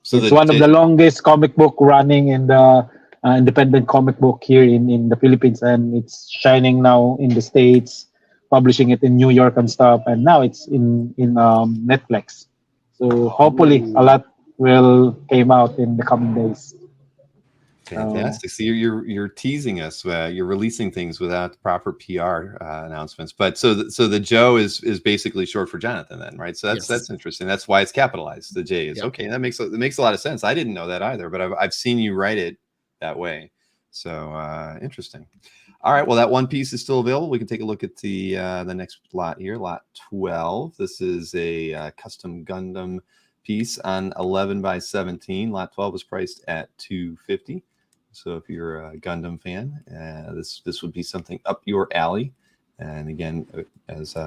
So it's one of the longest comic book running in the independent comic book here in the Philippines, and it's shining now in the States, publishing it in New York and stuff, and now it's in Netflix. So hopefully a lot will came out in the coming days. Fantastic. So you're teasing us. You're releasing things without proper PR announcements. But so the Joe is basically short for Jonathan, then, right? So that's interesting. That's why it's capitalized. The J is okay. That makes a lot of sense. I didn't know that either, but I've seen you write it that way. So interesting. All right. Well, that one piece is still available. We can take a look at the next lot here, lot 12. This is a custom Gundam piece on 11 by 17. Lot 12 is priced at $250. So if you're a Gundam fan, this would be something up your alley. And again, as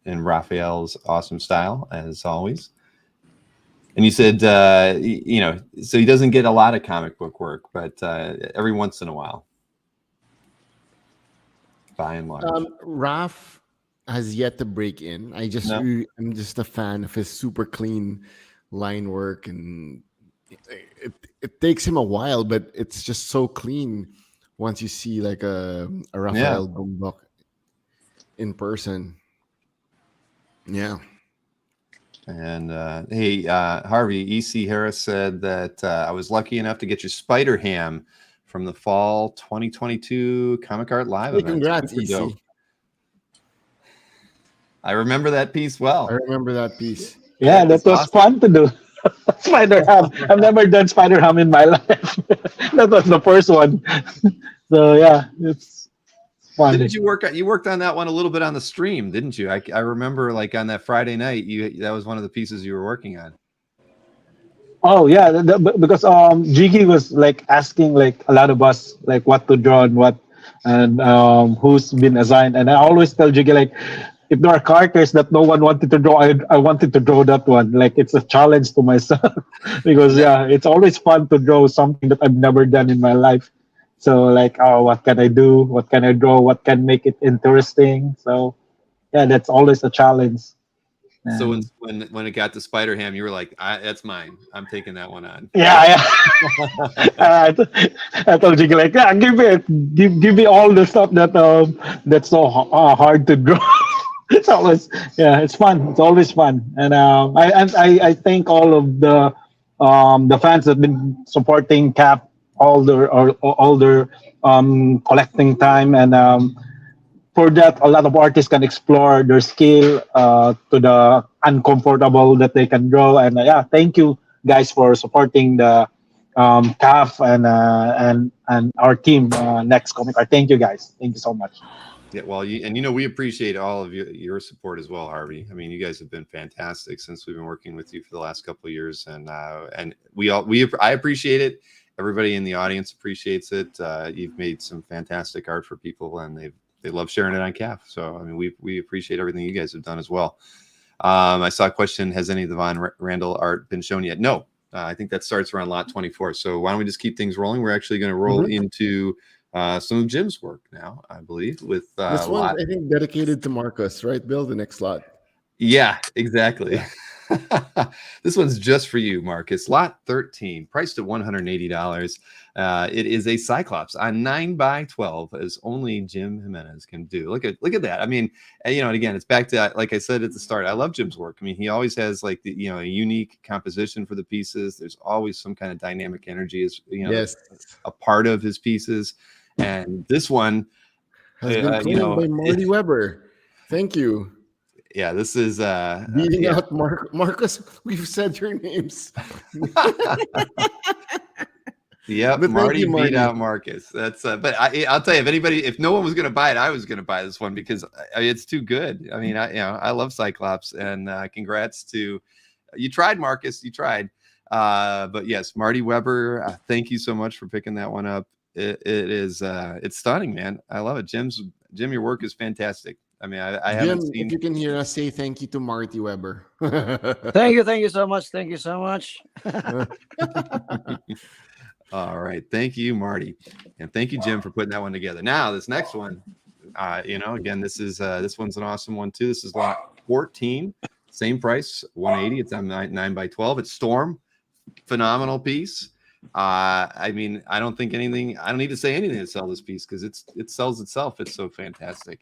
in Raphael's awesome style, as always. And you said, so he doesn't get a lot of comic book work, but every once in a while, by and large. Raph, has yet to break in. I'm just a fan of his super clean line work, and it takes him a while, but it's just so clean once you see like a Rafael Gumboc in person. Yeah. And hey, Harvey, EC Harris said that I was lucky enough to get your Spider Ham from the fall 2022 Comic Art Live event. Congrats, Super EC. dope. I remember that piece well. I remember that piece. Yeah, that was fun to do. Spider Ham. I've never done Spider Ham in my life. That was the first one. So yeah, it's fun. Didn't you worked on that one a little bit on the stream, didn't you? I remember like on that Friday night, that was one of the pieces you were working on. Oh yeah, because Jiggy was like asking like a lot of us like what to draw and who's been assigned, and I always tell Jiggy like if there are characters that no one wanted to draw, I wanted to draw that one. Like it's a challenge to myself because yeah, it's always fun to draw something that I've never done in my life. So like, oh, what can I do? What can I draw? What can make it interesting? So yeah, that's always a challenge. So when it got to Spider Ham, you were like, "That's mine. I'm taking that one on." Yeah. I told you like, yeah, give me all the stuff that's so hard to draw. It's always it's fun. It's always fun, and I thank all of the fans that have been supporting Cap all their collecting time, and for that, a lot of artists can explore their skill to the uncomfortable that they can draw. And thank you guys for supporting the CAF and our team, Next Comic Art. Thank you guys. Thank you so much. Yeah, well, we appreciate all of your support as well, Harvey. I mean, you guys have been fantastic since we've been working with you for the last couple of years, and I appreciate it. Everybody in the audience appreciates it. You've made some fantastic art for people, and they love sharing it on CAF. So I mean, we appreciate everything you guys have done as well. I saw a question: has any of the Von Randall art been shown yet? No, I think that starts around lot 24. So why don't we just keep things rolling? We're actually going to roll into some of Jim's work now, I believe. With this one, I think, dedicated to Marcus, right, Bill? The next lot. Yeah, exactly. Yeah. This one's just for you, Marcus. Lot 13, priced at $180. It is a Cyclops on 9x12, as only Jim Jimenez can do. Look at that. I mean, and again, it's back to, like I said at the start, I love Jim's work. I mean, he always has like a unique composition for the pieces. There's always some kind of dynamic energy, a part of his pieces. And this one has been claimed by Marty Weber. Thank you. Yeah, this is beating out Marcus. We've said your names. Yep, Marty beat out Marcus. That's but I'll tell you, if no one was going to buy it, I was going to buy this one because it's too good. I mean, I love Cyclops, and congrats to you. Tried, Marcus. You tried, but yes, Marty Weber. Thank you so much for picking that one up. It's stunning, man. I love it. Jim, your work is fantastic. I mean, I haven't seen. If you can hear us, say thank you to Marty Weber. Thank you so much. Thank you so much. All right, thank you, Marty, and thank you, Jim, for putting that one together. Now, this next one, again, this one's an awesome one too. This is lot 14, same price, 180. It's on 9x12. It's Storm, phenomenal piece. I mean, I don't need to say anything to sell this piece because it sells itself. It's so fantastic.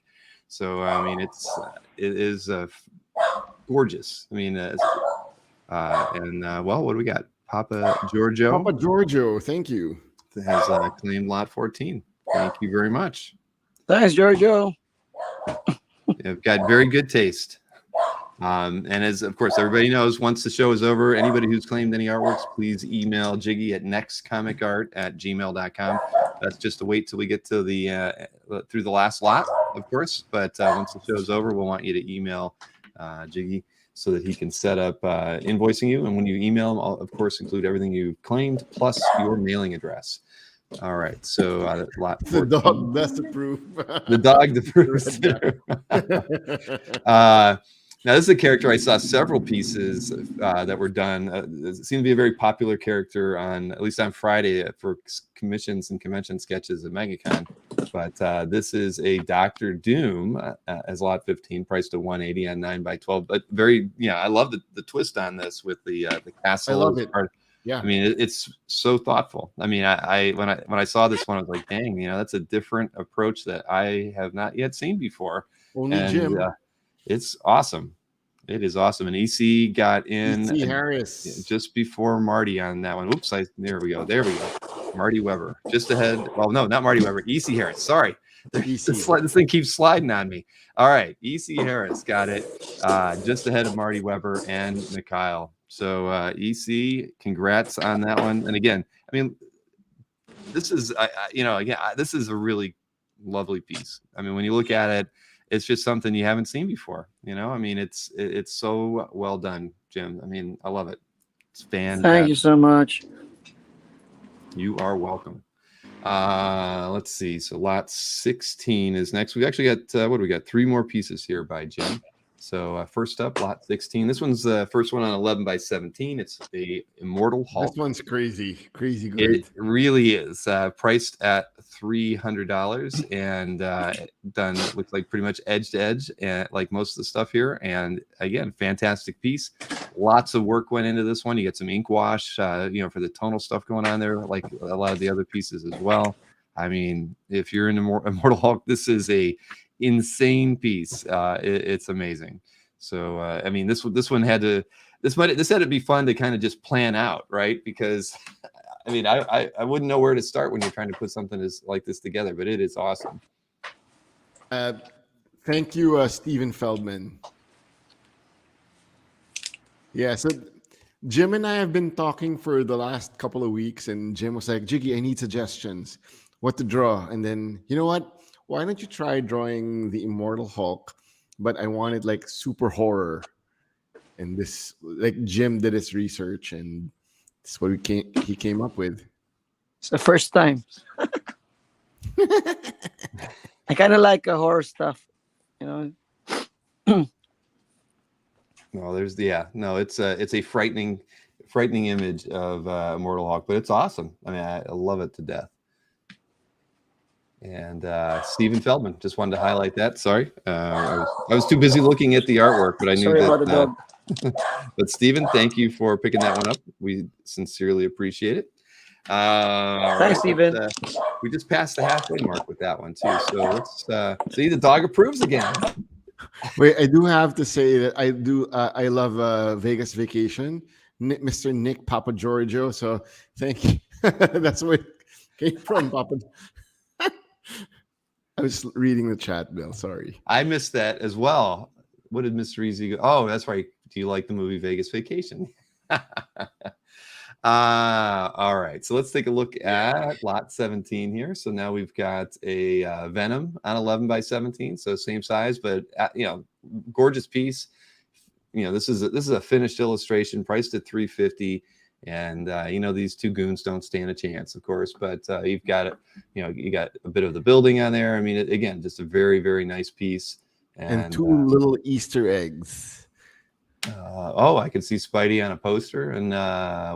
So I mean, it is gorgeous. I mean, well, what do we got? Papa Giorgio, thank you. Has claimed lot 14. Thank you very much. Thanks, Giorgio. You've got very good taste. And as of course everybody knows, once the show is over, anybody who's claimed any artworks, please email Jiggy at nextcomicart@gmail.com. That's just to wait till we get to through the last lot, of course. But once the show's over, we'll want you to email Jiggy so that he can set up invoicing you. And when you email him, I'll of course include everything you claimed plus your mailing address. All right, so lot 14. The dog does approve. The dog approves. Now, this is a character I saw several pieces that were done. It seemed to be a very popular character at least on Friday for commissions and convention sketches at MegaCon. But this is a Dr. Doom as lot 15, priced at 180 on 9x12. But very, I love the twist on this with the castle. I love it. Yeah. I mean, it's so thoughtful. I mean, when I saw this one, I was like, dang, that's a different approach that I have not yet seen before. Only Jim. It's awesome. It is awesome. And EC got in Harris just before Marty on that one. Oops, there we go. Marty Weber just ahead. Well, no, not Marty Weber. EC Harris. Sorry. This thing keeps sliding on me. All right. EC Harris got it just ahead of Marty Weber and Mikhail. So EC, congrats on that one. And again, I mean, this is, this is a really lovely piece. I mean, when you look at it, it's just something you haven't seen before. I mean, it's so well done, Jim. I mean, I love it. It's fantastic. Thank you so much. You are welcome. Let's see. So lot 16 is next. We actually got, what do we got? 3 more pieces here by Jim. So first up, lot 16. This one's the first one on 11x17. It's the Immortal Hulk. This one's crazy good. It really is. Priced at $300 and done, looks like pretty much edge to edge, and like most of the stuff here. And again, fantastic piece. Lots of work went into this one. You get some ink wash, for the tonal stuff going on there, like a lot of the other pieces as well. I mean, if you're into Immortal Hulk, this is a insane piece. It's amazing. So I mean, this one had to be fun to kind of just plan out, right? Because I mean, I wouldn't know where to start when you're trying to put something like this together, but it is awesome. Thank you, Stephen Feldman. Yeah, so Jim and I have been talking for the last couple of weeks, and Jim was like, Jiggy, I need suggestions, what to draw. And then, you know what? Why don't you try drawing the Immortal Hulk? But I want it like super horror. And this, like, Jim did his research, and this is what he came up with. It's the first time. I kind of like horror stuff, No, it's a frightening image of Immortal Hulk, but it's awesome. I mean, I love it to death. And Stephen Feldman, just wanted to highlight that. Sorry, I was too busy looking at the artwork, but I knew that. But Stephen, thank you for picking that one up. We sincerely appreciate it. Thanks, Stephen. We just passed the halfway mark with that one too. So let's see. The dog approves again. Wait, I do have to say that I love Vegas Vacation, Mr. Nick Papagiorgio. So thank you. That's where it came from, Papa. I was reading the chat, Bill. Sorry. I missed that as well. What did Mr. Easy go? Oh, that's right. Do you like the movie Vegas Vacation? All right. So let's take a look at lot 17 here. So now we've got a Venom on 11x17. So same size, but gorgeous piece. This is a finished illustration priced at $350. And these two goons don't stand a chance, of course, but you've got it. You got a bit of the building on there. I mean, again, just a very, very nice piece. And 2 little Easter eggs. I can see Spidey on a poster, and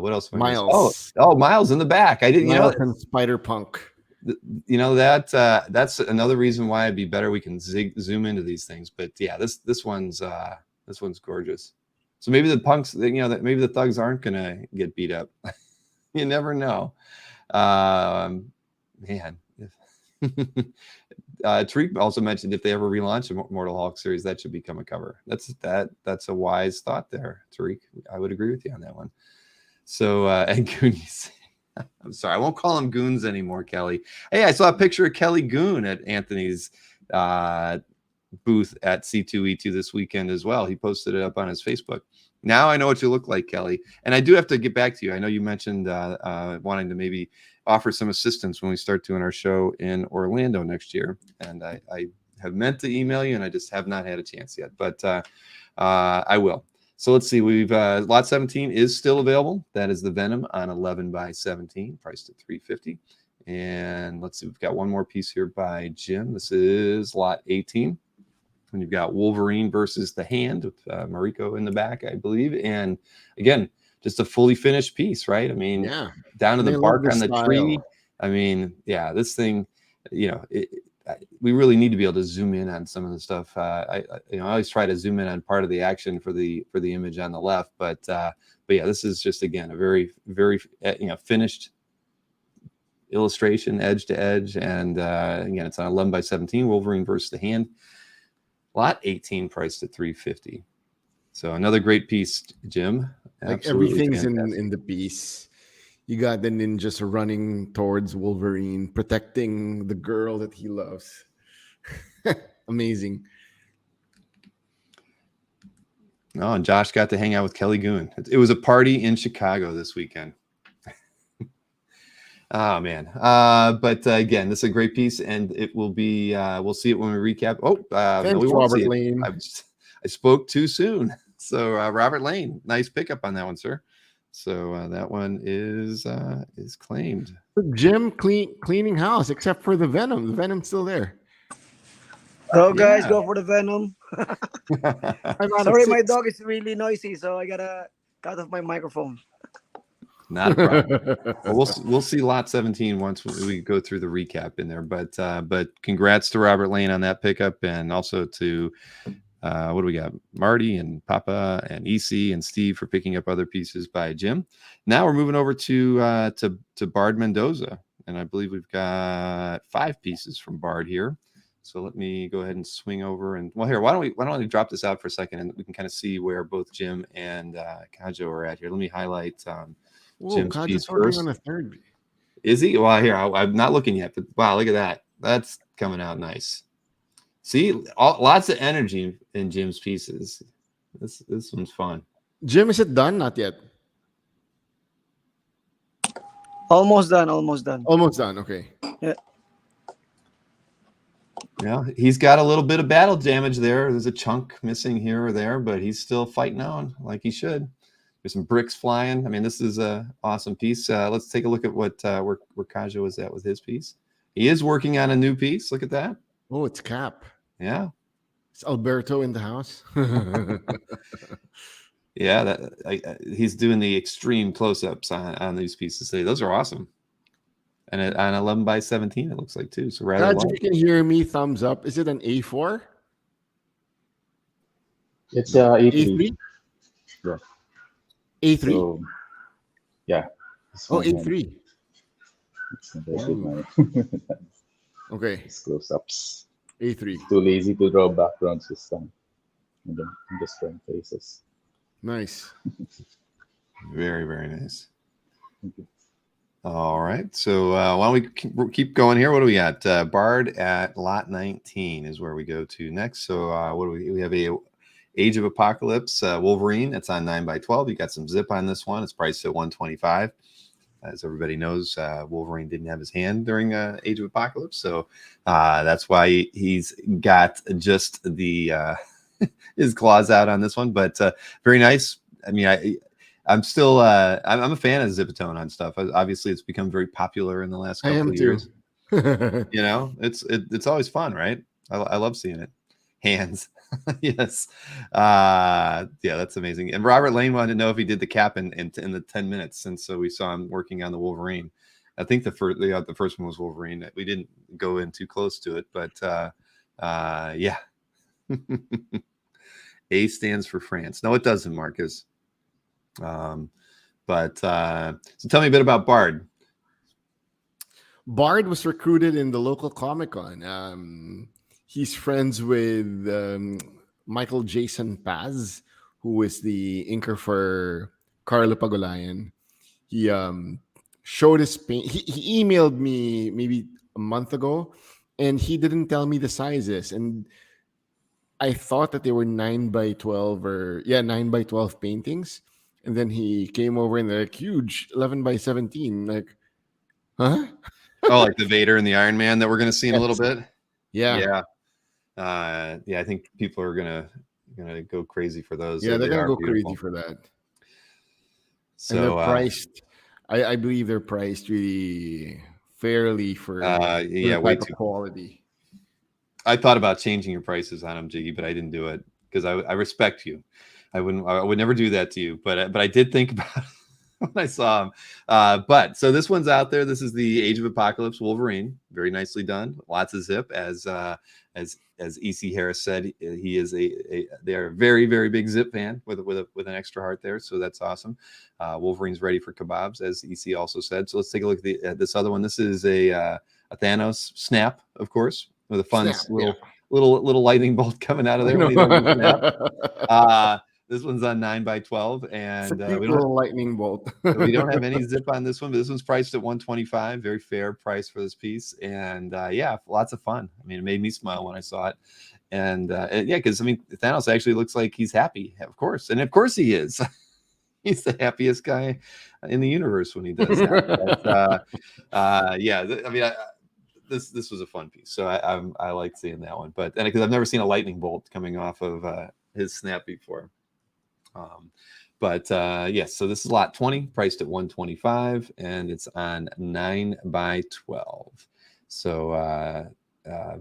what else? Miles. Oh, Miles in the back. I didn't. Miles and Spider-Punk. That's another reason why it'd be better we can zoom into these things. But yeah, this one's gorgeous. So maybe the punks, maybe the thugs aren't gonna get beat up. You never know, man. Tariq also mentioned if they ever relaunch a Mortal Hulk series, that should become a cover. That's a wise thought there, Tariq. I would agree with you on that one. So and Goonies. I'm sorry, I won't call them goons anymore, Kelly. Hey, I saw a picture of Kelly Goon at Anthony's booth at C2E2 this weekend as well. He posted it up on his Facebook. Now I know what you look like, Kelly. And I do have to get back to you. I know you mentioned wanting to maybe offer some assistance when we start doing our show in Orlando next year. And I have meant to email you, and I just have not had a chance yet. But I will. So let's see. We've lot 17 is still available. That is the Venom on 11x17, priced at $350. And let's see. We've got one more piece here by Jim. This is lot 18. And you've got Wolverine versus the Hand with Mariko in the back, I believe. And again, just a fully finished piece, right? I mean, down to the bark on the tree. I mean, yeah, this thing, we really need to be able to zoom in on some of the stuff. I always try to zoom in on part of the action for the image on the left, but yeah, this is just, again, a very, very finished illustration, edge to edge, and again, it's on 11 by 17 Wolverine versus the Hand, lot 18, priced at $350. So another great piece, Jim. Like Absolutely everything's fantastic. in the piece. You got the ninjas running towards Wolverine, protecting the girl that he loves. Amazing. Oh, and Josh got to hang out with Kelly Goon. It was a party in Chicago this weekend. Oh, man. But again, this is a great piece, and it will be, we'll see it when we recap. Oh, no, we won't see it. Lane. I spoke too soon. So Robert Lane, nice pickup on that one, sir. So that one is claimed. Jim cleaning house, except for the Venom. The Venom's still there. Go, guys, go for the Venom. I'm out of Sorry, my 6. dog is really noisy, so I gotta cut off my microphone. Not a problem. Well, we'll see lot 17 once we go through the recap in there. But congrats to Robert Lane on that pickup, and also to what do we got? Marty and Papa and EC and Steve for picking up other pieces by Jim. Now we're moving over to Bard Mendoza, and I believe we've got 5 pieces from Bard here. So let me go ahead and swing over, and well, here, why don't we drop this out for a second, and we can kind of see where both Jim and Kajo are at here. Let me highlight Jim's piece first. On a third. Is he? Well, here, I'm not looking yet, but wow, look at that. That's coming out nice. See, lots of energy in Jim's pieces. This one's fun. Jim, is it done? Not yet. Almost done. Almost done. Almost done. Okay. Yeah. Yeah, he's got a little bit of battle damage there. There's a chunk missing here or there, but he's still fighting on like he should. There's some bricks flying. I mean, this is an awesome piece. Let's take a look at what where Kajo is at with his piece. He is working on a new piece. Look at that. Oh, it's Cap. Yeah. It's Alberto in the house. Yeah, he's doing the extreme close-ups on these pieces today. Those are awesome. And on 11 by 17, it looks like, too. So rather God, you can hear me, thumbs up. Is it an A4? It's A3. A3? Yeah. A3? So, yeah. Oh, A3. Okay. It's close-ups. A3. Too lazy to draw backgrounds this time. And then I'm just drawing faces. Nice. very, very nice. Thank you. All right. So why don't we keep going here? What do we got? Bard at lot 19 is where we go to next. So what do we have? A Age of Apocalypse Wolverine. That's on 9 by 12. You got some zip on this one. It's priced at $125. As everybody knows, Wolverine didn't have his hand during Age of Apocalypse, so that's why he's got just the his claws out on this one. But very nice. I mean, I'm still I'm a fan of Zipatone on stuff. Obviously, it's become very popular in the last couple of years. You know, it's always fun, right? I love seeing it. Hands. Yes. Yeah, that's amazing. And Robert Lane wanted to know if he did the cap in the 10 minutes since we saw him working on the Wolverine. I think the first one was Wolverine. We didn't go in too close to it, but yeah. A stands for France. No, it doesn't, Marcus. But so tell me a bit about Bard. Bard was recruited in the local Comic-Con. He's friends with Michael Jason Paz, who is the inker for Carlo Pagulayan. He showed his paint. He emailed me maybe a month ago, and he didn't tell me the sizes. And I thought that they were 9 by 12 9 by 12 paintings. And then he came over and they're like huge 11 by 17. Like, huh? Oh, like the Vader and the Iron Man that we're going to see in a little bit. Yeah. Yeah. I think people are gonna go crazy for those. Yeah, they're gonna go beautiful. crazy for that. So and they're priced. I believe they're priced really fairly for way too quality. I thought about changing your prices on them, Jiggy, but I didn't do it because I respect you. I would never do that to you, but I did think about when I saw him. But so this one's out there. This is the Age of Apocalypse Wolverine. Very nicely done. Lots of zip, as EC Harris said. He is they're a very, very big zip fan with an extra heart there. So that's awesome. Wolverine's ready for kebabs, as EC also said. So let's take a look at this other one. This is a Thanos snap, of course, with a fun little lightning bolt coming out of there when he does the snap. This one's on 9x12, and we don't have lightning bolt. we don't have any zip on this one, but this one's priced at $125. Very fair price for this piece, and yeah, lots of fun. I mean, it made me smile when I saw it, and yeah, because I mean, Thanos actually looks like he's happy, of course, and of course he is. He's the happiest guy in the universe when he does that. But, yeah, I mean, this was a fun piece, so I like seeing that one. But and because I've never seen a lightning bolt coming off of his snap before. But yes, so this is lot 20, priced at $125, and it's on 9x12. So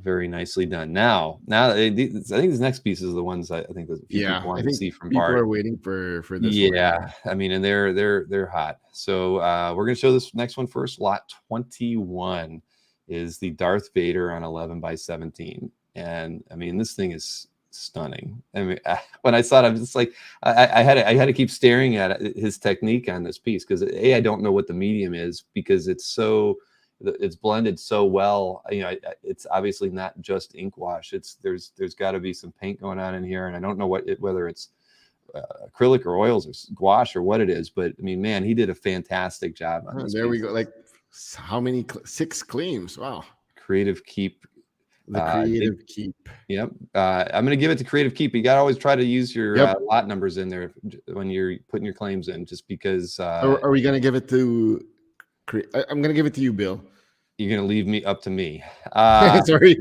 very nicely done. Now I think these next pieces are the ones I think that people want to see from people Bart. are waiting for this. Yeah, one. I mean, and they're hot. So we're gonna show this next one first. Lot 21 is the Darth Vader on 11x17, and I mean, this thing is stunning. I mean, when I saw it, I'm just like, I had to keep staring at his technique on this piece, because I don't know what the medium is, because it's blended so well. You know, it's obviously not just ink wash. There's got to be some paint going on in here, and I don't know whether it's acrylic or oils or gouache or what it is. But I mean, man, he did a fantastic job on this. There we go. Like, how many? 6 claims. Wow. Creative Keep. The Creative Keep. Yep. I'm going to give it to Creative Keep. You got to always try to use your lot numbers in there when you're putting your claims in, just because. Are we going to give it to? I'm going to give it to you, Bill. You're going to leave me up to me. Sorry.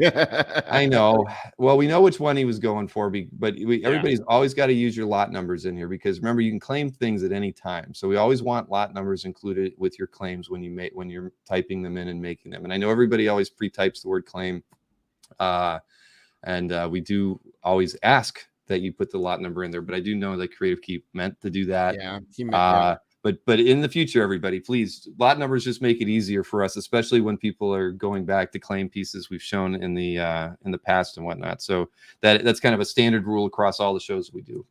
I know. Well, we know which one he was going for, but everybody's always got to use your lot numbers in here, because remember, you can claim things at any time. So we always want lot numbers included with your claims when you're typing them in and making them. And I know everybody always pre-types the word claim. And we do always ask that you put the lot number in there, but I do know that Creative Keep meant to do that. Yeah. But in the future, everybody, please, lot numbers just make it easier for us, especially when people are going back to claim pieces we've shown in the past and whatnot. So that's kind of a standard rule across all the shows we do.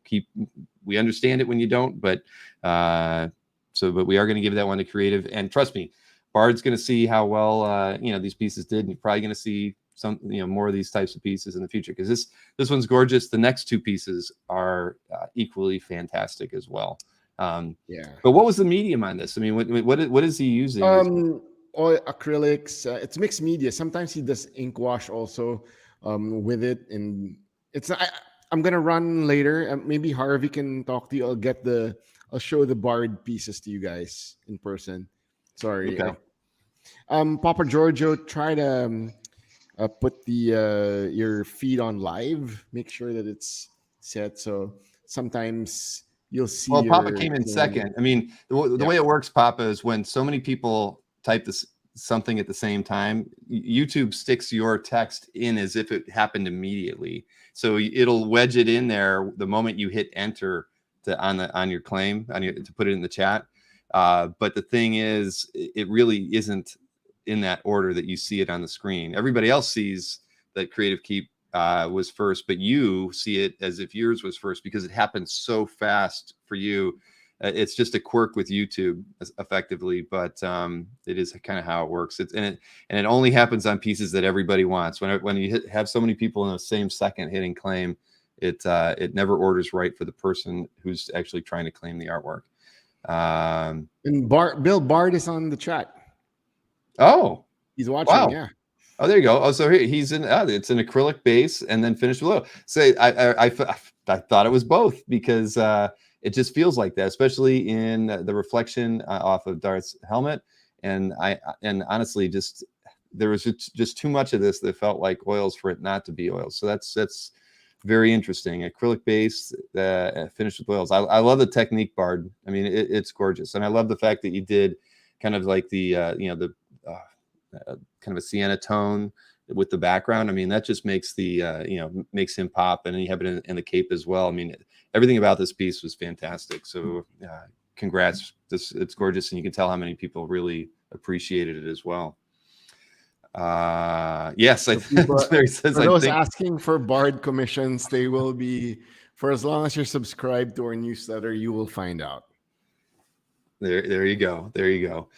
We understand it when you don't, but we are going to give that one to Creative, and trust me, Bard's going to see how well these pieces did, and you're probably going to see some more of these types of pieces in the future, because this one's gorgeous. The next 2 pieces are equally fantastic as well. But what was the medium on this? I mean, what is he using? Oil, acrylics. It's mixed media. Sometimes he does ink wash also with it, and it's. I'm gonna run later. Maybe Harvey can talk to you. I'll show the Bard pieces to you guys in person. Sorry. Okay. Papa Giorgio, try to put your feed on live. Make sure that it's set. So sometimes you'll see. Well, Papa came in second. I mean, the way it works, Papa, is when so many people type something at the same time, YouTube sticks your text in as if it happened immediately. So it'll wedge it in there the moment you hit enter on your claim, to put it in the chat. But the thing is, it really isn't in that order that you see it on the screen. Everybody else sees that Creative Keep was first, but you see it as if yours was first, because it happens so fast for you. It's just a quirk with YouTube, effectively, but it is kind of how it works. And it only happens on pieces that everybody wants. When you have so many people in the same second hitting claim, it never orders right for the person who's actually trying to claim the artwork. And Bill Bard is on the chat. Oh, he's watching. Wow. Yeah. Oh, there you go. Oh, so he's in. It's an acrylic base and then finished with oil. So I thought it was both, because it just feels like that, especially in the reflection off of Darth's helmet. And honestly, there was just too much of this that felt like oils for it not to be oils. So that's very interesting. Acrylic base finished with oils. I love the technique, Bard. I mean, it's gorgeous, and I love the fact that you did kind of like the kind of a sienna tone with the background. I mean, that just makes makes him pop, and you have it in the cape as well. I mean, everything about this piece was fantastic. So congrats. It's gorgeous, and you can tell how many people really appreciated it as well. Yes, So people, Mary says, for I those think asking for Bard commissions, they will be, for as long as you're subscribed to our newsletter, you will find out. there you go. There you go.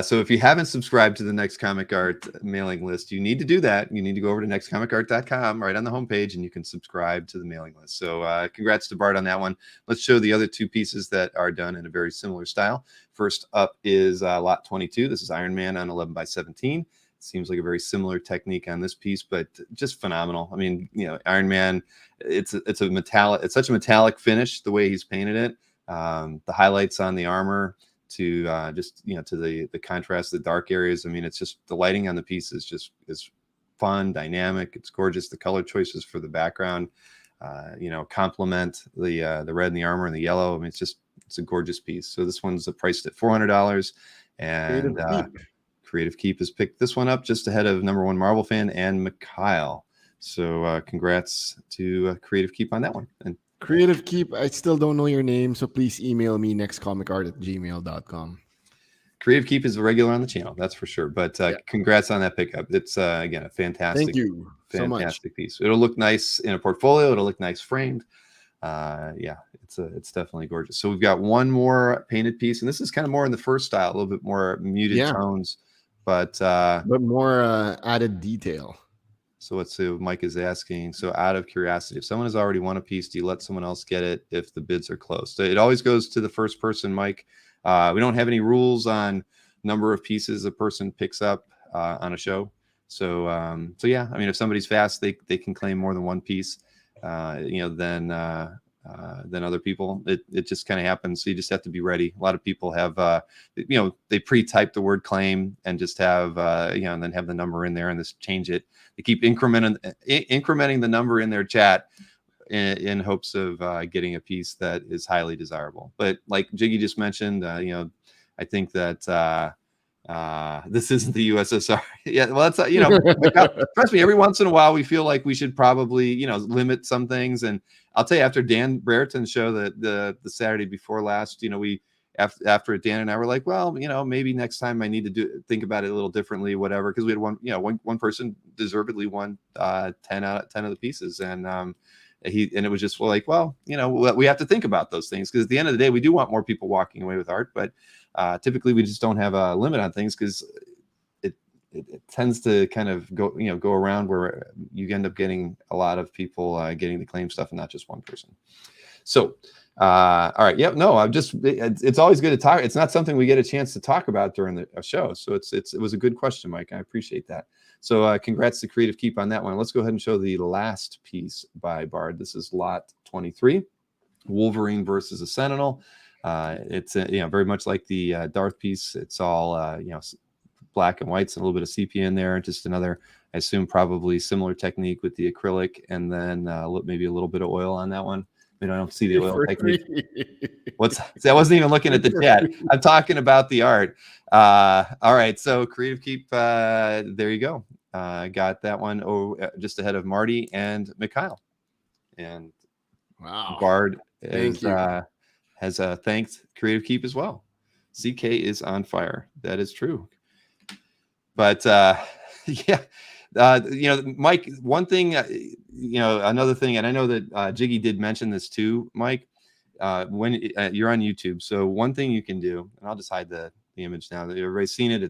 So if you haven't subscribed to the Next Comic Art mailing list, you need to do that. You need to go over to nextcomicart.com right on the homepage, and you can subscribe to the mailing list. So congrats to Bart on that one. Let's show the other two pieces that are done in a very similar style. First up is lot 22. This is Iron Man on 11 by 17. Seems like a very similar technique on this piece, but just phenomenal. I mean, you know, Iron Man, it's a metallic, it's such a metallic finish, the way he's painted it. The highlights on the armor to just, you know, to the contrast, the dark areas. I mean, it's just, the lighting on the piece is fun, dynamic. It's gorgeous. The color choices for the background, you know, complement the red in the armor and the yellow. I mean, it's a gorgeous piece. So this one's priced at $400, and Creative Keep has picked this one up just ahead of @1 Marvel fan and Mikhail. So congrats to Creative Keep on that one. And Creative Keep, I still don't know your name, so please email me nextcomicart@gmail.com. Creative Keep is a regular on the channel, that's for sure. But congrats on that pickup. It's again a fantastic, thank you so much. Fantastic piece. It'll look nice in a portfolio. It'll look nice framed. Yeah, it's definitely gorgeous. So we've got one more painted piece, and this is kind of more in the first style, a little bit more muted tones, but more added detail. So let's see what Mike is asking. So out of curiosity, if someone has already won a piece, do you let someone else get it if the bids are close? So it always goes to the first person, Mike. We don't have any rules on number of pieces a person picks up on a show. So yeah, I mean, if somebody's fast, they can claim more than one piece, you know, than other people. It just kind of happens. So you just have to be ready. A lot of people have, you know, they pre-type the word claim and just have, you know, and then have the number in there and just change it. They keep incrementing the number in their chat in hopes of getting a piece that is highly desirable. But like Jiggy just mentioned, you know, I think that this isn't the USSR. Yeah, well, that's you know, trust me. Every once in a while, we feel like we should probably, you know, limit some things. And I'll tell you, after Dan Brereton's show, the Saturday before last, you know, we after Dan and I were like, well, you know, maybe next time I need to think about it a little differently, whatever. Because we had one person deservedly won 10 out of 10 of the pieces, and it was just like, well, you know, we have to think about those things, because at the end of the day, we do want more people walking away with art, but typically we just don't have a limit on things, because it tends to kind of go around where you end up getting a lot of people getting the claim stuff and not just one person. So all right, yep, no, it's always good to talk. It's not something we get a chance to talk about during a show, so it was a good question, Mike. I appreciate that. So congrats to Creative Keep on that one. Let's go ahead and show the last piece by Bard. This is lot 23, Wolverine versus a Sentinel. It's you know, very much like the Darth piece. It's all you know, black and whites and a little bit of sepia in there. Just another, I assume, probably similar technique with the acrylic, and then maybe a little bit of oil on that one. I don't see the oil technique. See, I wasn't even looking at the chat. I'm talking about the art. All right, so Creative Keep, there you go. Got that one just ahead of Marty and Mikhail. And wow, Bard has thanked Creative Keep as well. CK is on fire. That is true. But yeah. You know, Mike, one thing, you know, another thing, and I know that Jiggy did mention this too, Mike, when you're on YouTube. So one thing you can do, and I'll just hide the image now that everybody's seen it.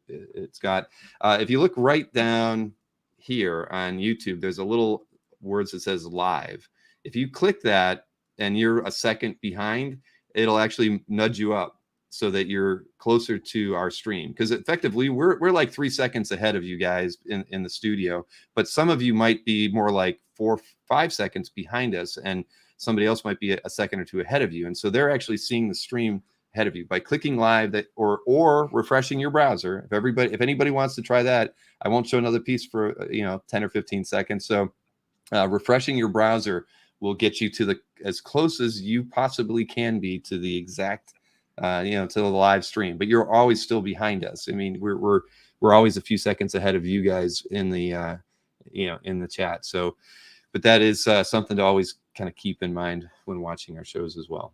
It's got, if you look right down here on YouTube, there's a little words that says live. If you click that and you're a second behind, it'll actually nudge you up so that you're closer to our stream, because effectively we're like 3 seconds ahead of you guys in the studio, but some of you might be more like 4 or 5 seconds behind us, and somebody else might be a second or two ahead of you, and so they're actually seeing the stream ahead of you by clicking live, that or refreshing your browser. If anybody wants to try that, I won't show another piece for 10 or 15 seconds. So refreshing your browser will get you to as close as you possibly can be to the exact to the live stream, but you're always still behind us. I mean, we're always a few seconds ahead of you guys in the in the chat. So, but that is something to always kind of keep in mind when watching our shows as well.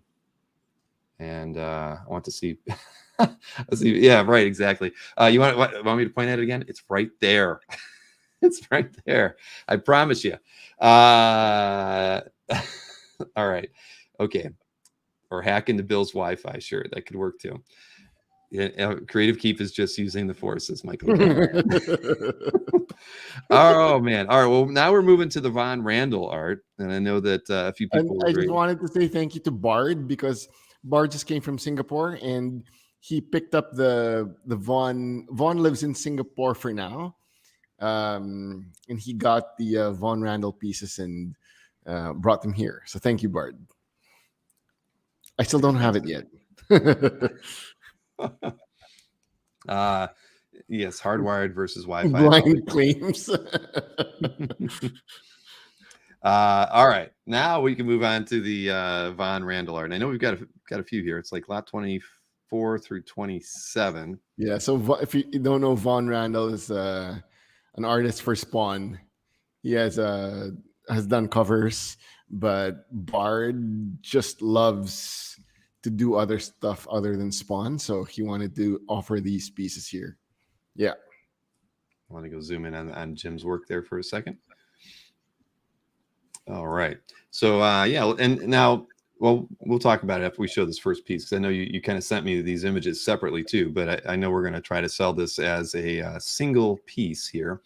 And I want to see. Let's see. Yeah, right. Exactly. You want me to point at it again? It's right there. It's right there. I promise you. All right. Okay. Or hack into Bill's Wi-Fi. Sure, that could work too. Yeah, Creative Keep is just using the forces, Michael. Oh man! All right. Well, now we're moving to the Von Randall art, and I know that a few people. I just wanted to say thank you to Bard, because Bard just came from Singapore and he picked up the Von. Von lives in Singapore for now, and he got the Von Randall pieces and brought them here. So thank you, Bard. I still don't have it yet. Yes, hardwired versus Wi-Fi. Blind claims. All right, now we can move on to the Von Randall art. And I know we've got a few here. It's like lot 24 through 27. Yeah. So if you don't know, Von Randall is an artist for Spawn. He has done covers, but Bard just loves to do other stuff other than Spawn. So he wanted to offer these pieces here. Yeah. I want to go zoom in on Jim's work there for a second. All right. So yeah, and now, well, we'll talk about it after we show this first piece, because I know you kind of sent me these images separately too, but I know we're going to try to sell this as a single piece here.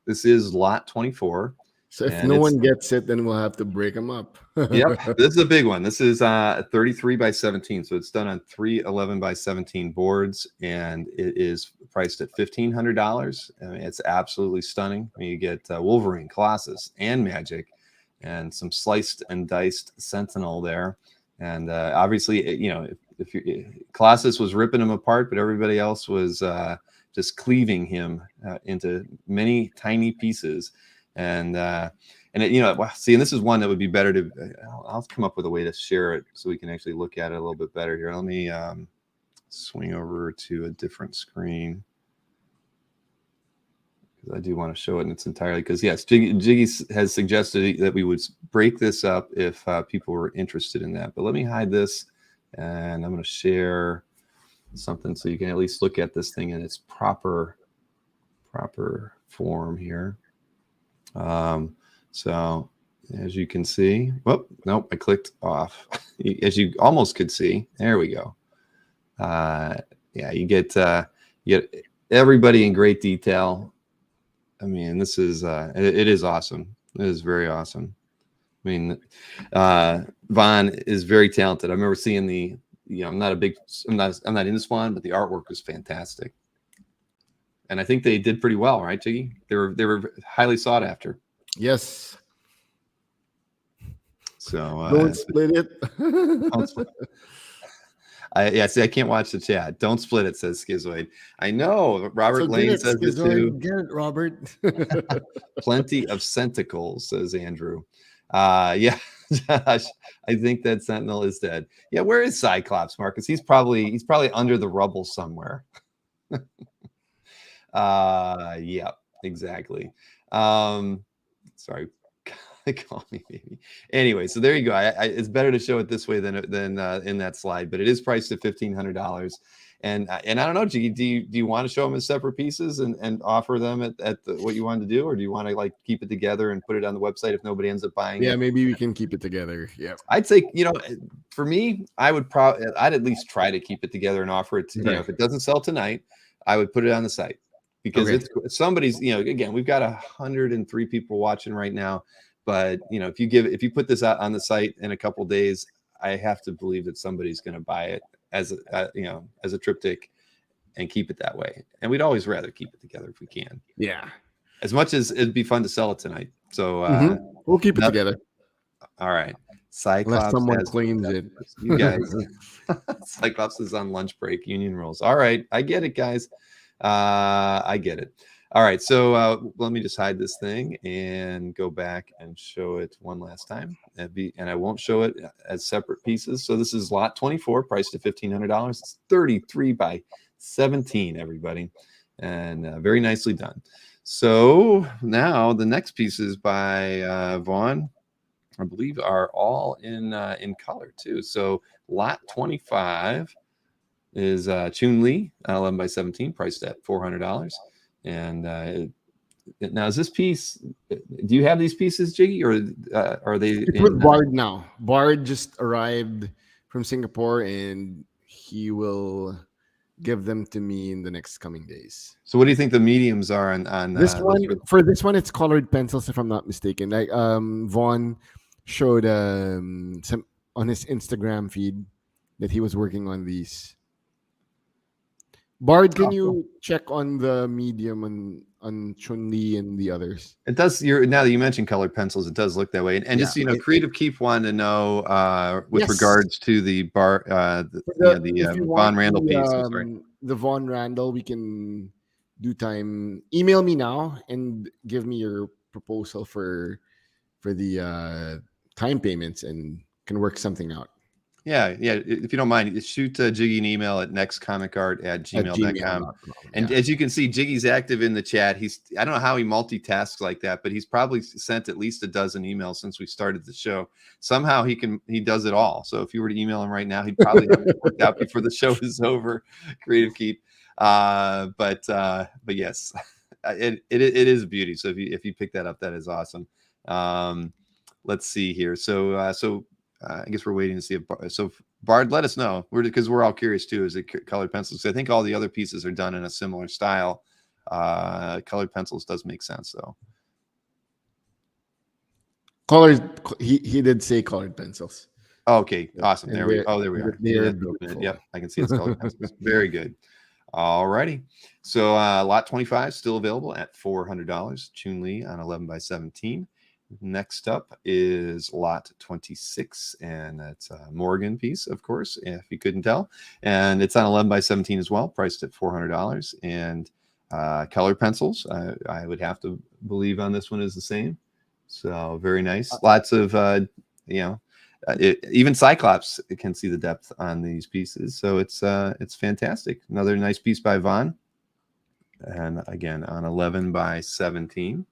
This is lot 24. So if no one gets it, then we'll have to break them up. Yep, this is a big one. This is 33 by 17, so it's done on 3 11 by 17 boards, and it is priced at $1,500. I mean, it's absolutely stunning. I mean, you get Wolverine, Colossus, and Magic, and some sliced and diced Sentinel there. And obviously, you know, if Colossus was ripping him apart, but everybody else was just cleaving him into many tiny pieces. And it, you know, see, and this is one that would be better to. I'll come up with a way to share it so we can actually look at it a little bit better here. Let me swing over to a different screen, because I do want to show it in its entirety. Because yes, Jiggy has suggested that we would break this up if people were interested in that. But let me hide this, and I'm going to share something so you can at least look at this thing in its proper form here. So as you can see, whoop, nope, I clicked off. As you almost could see, there we go. Yeah, you get everybody in great detail. I mean, this is it is awesome. It is very awesome. I mean, Von is very talented. I remember seeing the, you know, I'm not into Spawn, but the artwork was fantastic. And I think they did pretty well, right, Jiggy? They were highly sought after. Yes. So don't split it. Don't split. Yeah, see, I can't watch the chat. Don't split it, says Schizoid. I know. Robert Lane says it too. Get it, Robert. Plenty of centicles, says Andrew. Yeah, Josh, I think that Sentinel is dead. Yeah, where is Cyclops, Marcus? He's probably under the rubble somewhere. Yeah, exactly. Sorry, call me maybe. Anyway, so there you go. It's better to show it this way than in that slide, but it is priced at $1,500. And I don't know, Jiggy, do you want to show them as separate pieces and offer them at what you wanted to do, or do you want to like keep it together and put it on the website if nobody ends up buying it? Yeah, maybe we can keep it together. Yeah, I'd say, you know, for me, I'd at least try to keep it together and offer it to, you know, if it doesn't sell tonight, I would put it on the site. Because it's somebody's, you know, again, we've got 103 people watching right now, but you know, if you put this out on the site in a couple days, I have to believe that somebody's going to buy it as a, you know, as a triptych and keep it that way. And we'd always rather keep it together if we can. Yeah. As much as it'd be fun to sell it tonight. So we'll keep it together. All right. Cyclops, unless someone claims it. You guys, Cyclops is on lunch break. Union rules. All right, I get it, guys. I get it. All right, so let me just hide this thing and go back and show it one last time. And I won't show it as separate pieces. So this is lot 24, priced at $1,500. It's 33 by 17, everybody, and very nicely done. So now the next piece is by Vaughn. I believe, are all in color too. So lot 25 is Chun-Li 11 by 17, priced at $400. And now, is this piece? Do you have these pieces, Jiggy, or are they? It's with Bard now. Bard just arrived from Singapore, and he will give them to me in the next coming days. So, what do you think the mediums are on this one? For this one, it's colored pencils, if I'm not mistaken. Like Vaughn showed some on his Instagram feed that he was working on these. Bard, can you check on the medium on Chun-Li and the others? It does. Now that you mentioned colored pencils, it does look that way. And just Creative Keep wanted to know with regards to the Von Randall piece. The Von Randall, we can do time. Email me now and give me your proposal for the time payments, and can work something out. Yeah. If you don't mind, shoot Jiggy an email at nextcomiccart@gmail.com. And as you can see, Jiggy's active in the chat. I don't know how he multitasks like that, but he's probably sent at least a dozen emails since we started the show. Somehow he does it all. So if you were to email him right now, he'd probably have it worked out before the show is over. Creative Keep. But yes, it is a beauty. So if you pick that up, that is awesome. Let's see here. So I guess we're waiting to see if so Bard, let us know, because we're all curious too. Is it colored pencils? I think all the other pieces are done in a similar style. Colored pencils does make sense though. Colored. He did say colored pencils. Okay, awesome. There we are. Yep, I can see it's colored pencils. Very good. All righty. So lot 25 still available at $400. Chun-Li on 11 by 17. Next up is lot 26, and that's a Morgan piece, of course, if you couldn't tell. And it's on 11 by 17 as well, priced at $400. And colored pencils, I would have to believe on this one is the same. So very nice. Lots of, even Cyclops can see the depth on these pieces. So it's fantastic. Another nice piece by Vaughn. And again, on 11 by 17.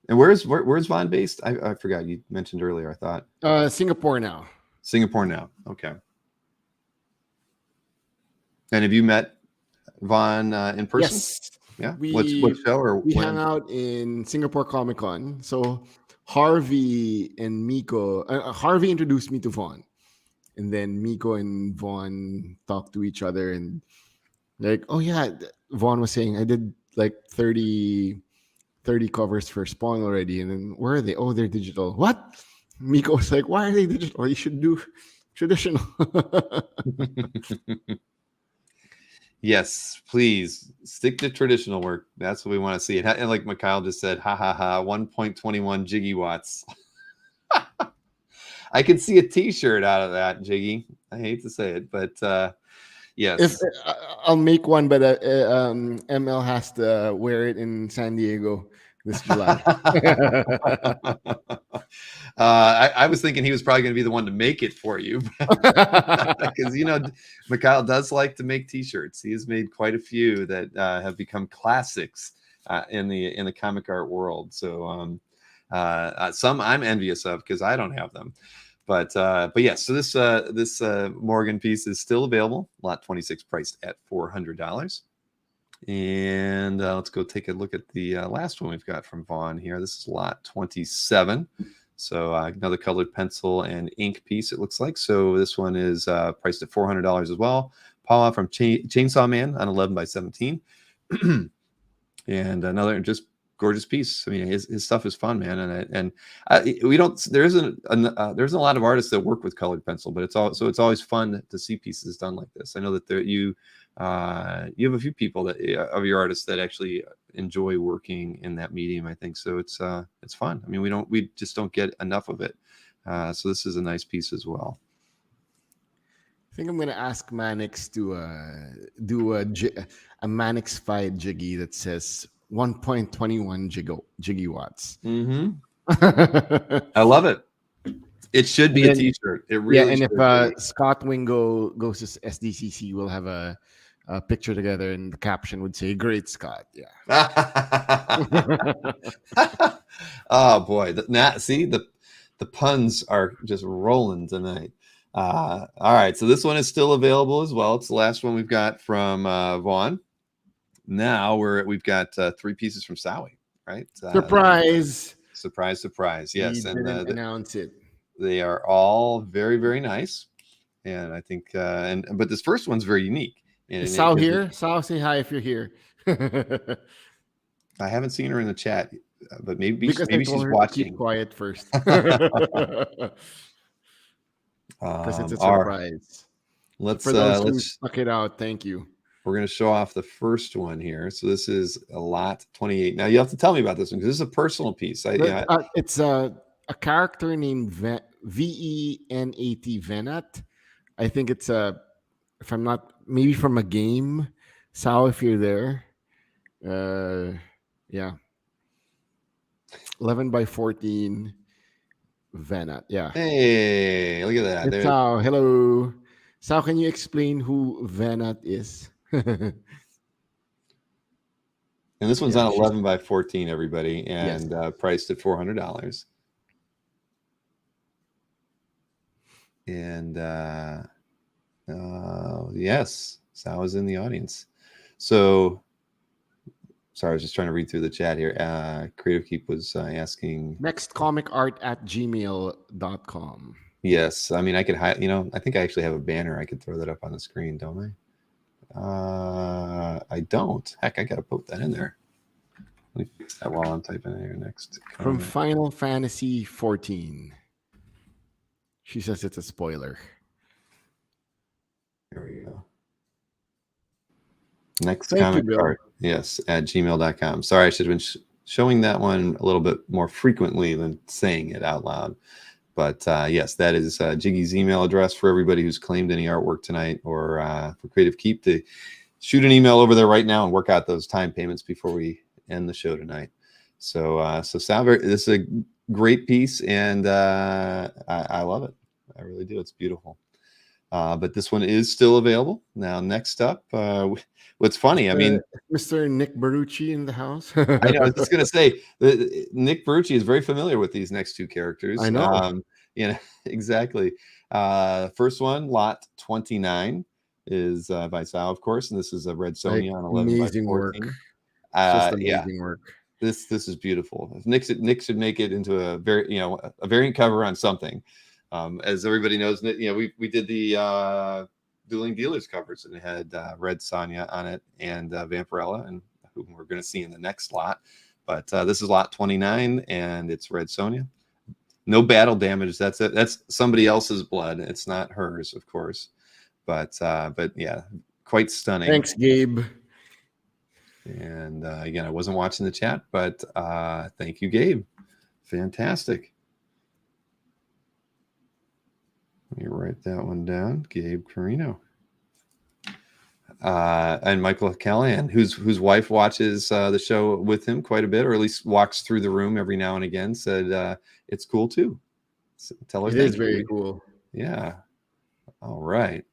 And where's Vaughn based? I forgot. You mentioned earlier, I thought. Singapore now. Singapore now. Okay. And have you met Vaughn in person? Yes. Yeah. What show or we hung out in Singapore Comic Con. So Harvey and Miko. Harvey introduced me to Vaughn, and then Miko and Vaughn talked to each other, and like, oh yeah, Vaughn was saying I did like 30 covers for Spawn already, and then where are they? Oh, they're digital. What? Miko was like, why are they digital? You should do traditional. Yes, please stick to traditional work. That's what we want to see. And like Mikhail just said, 1.21 Jiggy watts. I can see a T-shirt out of that, Jiggy. I hate to say it, but yes. If I'll make one, but ML has to wear it in San Diego this July. I was thinking he was probably going to be the one to make it for you, because Mikhail does like to make T-shirts. He has made quite a few that have become classics in the comic art world. So some I'm envious of because I don't have them. But yes, so this Morgan piece is still available. Lot 26 priced at $400. And let's go take a look at the last one we've got from Vaughn here. This is lot 27. So another colored pencil and ink piece, it looks like. So this one is priced at $400 as well. Paula from Chainsaw Man on 11 by 17. And another just gorgeous piece. I mean, his stuff is fun, man. And there isn't a lot of artists that work with colored pencil, but it's always fun to see pieces done like this. I know that you have a few people of your artists that actually enjoy working in that medium. I think so. It's fun. I mean, we just don't get enough of it. So this is a nice piece as well. I think I'm gonna ask Manix to do a Manix-fied Jiggy that says 1.21 Jiggy watts. Mm-hmm. I love it. It should be a T-shirt. It really and should if Scott Wingo goes to SDCC, we'll have a picture together, and the caption would say "Great Scott." Yeah. Oh boy, see the puns are just rolling tonight. All right, so this one is still available as well. It's the last one we've got from Vaughn. Now we've got 3 pieces from Sowie, right? Surprise! Surprise! Yes, He and didn't announce it. they are all very, very nice, and I think but this first one's very unique. And Is Sao here? Sao, say hi if you're here. I haven't seen her in the chat, but maybe Because I maybe told she's her to watching. keep quiet first. Because it's a surprise. Let's For those who stuck it out, thank you. We're going to show off the first one here. So this is a lot 28. Now you have to tell me about this one because this is a personal piece. It's a character named Venat. Venat. I think it's if I'm not, maybe from a game. Sao, if you're there. Yeah. 11 by 14 Venat. Yeah. Hey, look at that. Sao, hello. Sao, can you explain who Venat is? And this one's on 11 by 14, everybody, and priced at $400. And yes, Sao is in the audience. So, sorry, I was just trying to read through the chat here. Creative Keep was asking nextcomicart@gmail.com. Yes, I mean I could hide. I think I actually have a banner. I could throw that up on the screen, don't I? I don't. Heck, I gotta put that in there. Let me fix that while I'm typing in here next. From Final Fantasy 14. She says it's a spoiler. There we go. Next comic art. Yes, at gmail.com. Sorry, I should have been showing that one a little bit more frequently than saying it out loud. But yes, that is Jiggy's email address for everybody who's claimed any artwork tonight or for Creative Keep to shoot an email over there right now and work out those time payments before we end the show tonight. So Sal, this is a great piece, and I love it. I really do. It's beautiful. But this one is still available. Now, next up, what's funny, I mean... Mr. Nick Barucci in the house. I know, I was just going to say, Nick Barucci is very familiar with these next 2 characters. I know. Exactly. First one, lot 29, is by Sal, of course, and this is a red Sonia on 11 amazing by 14. Work. Just amazing work. This is beautiful. Nick should make it into a variant cover on something. As everybody knows, we did the Dueling Dealers covers, and it had Red Sonya on it and Vampirella, and who we're going to see in the next lot. But this is lot 29, and it's Red Sonya. No battle damage. That's it. That's somebody else's blood. It's not hers, of course. But yeah, quite stunning. Thanks, Gabe. And again, I wasn't watching the chat, but thank you, Gabe. Fantastic. Let me write that one down. Gabe Carino. And Michael Callahan, whose wife watches the show with him quite a bit, or at least walks through the room every now and again, said it's cool too. So tell her it is very cool. Yeah. All right.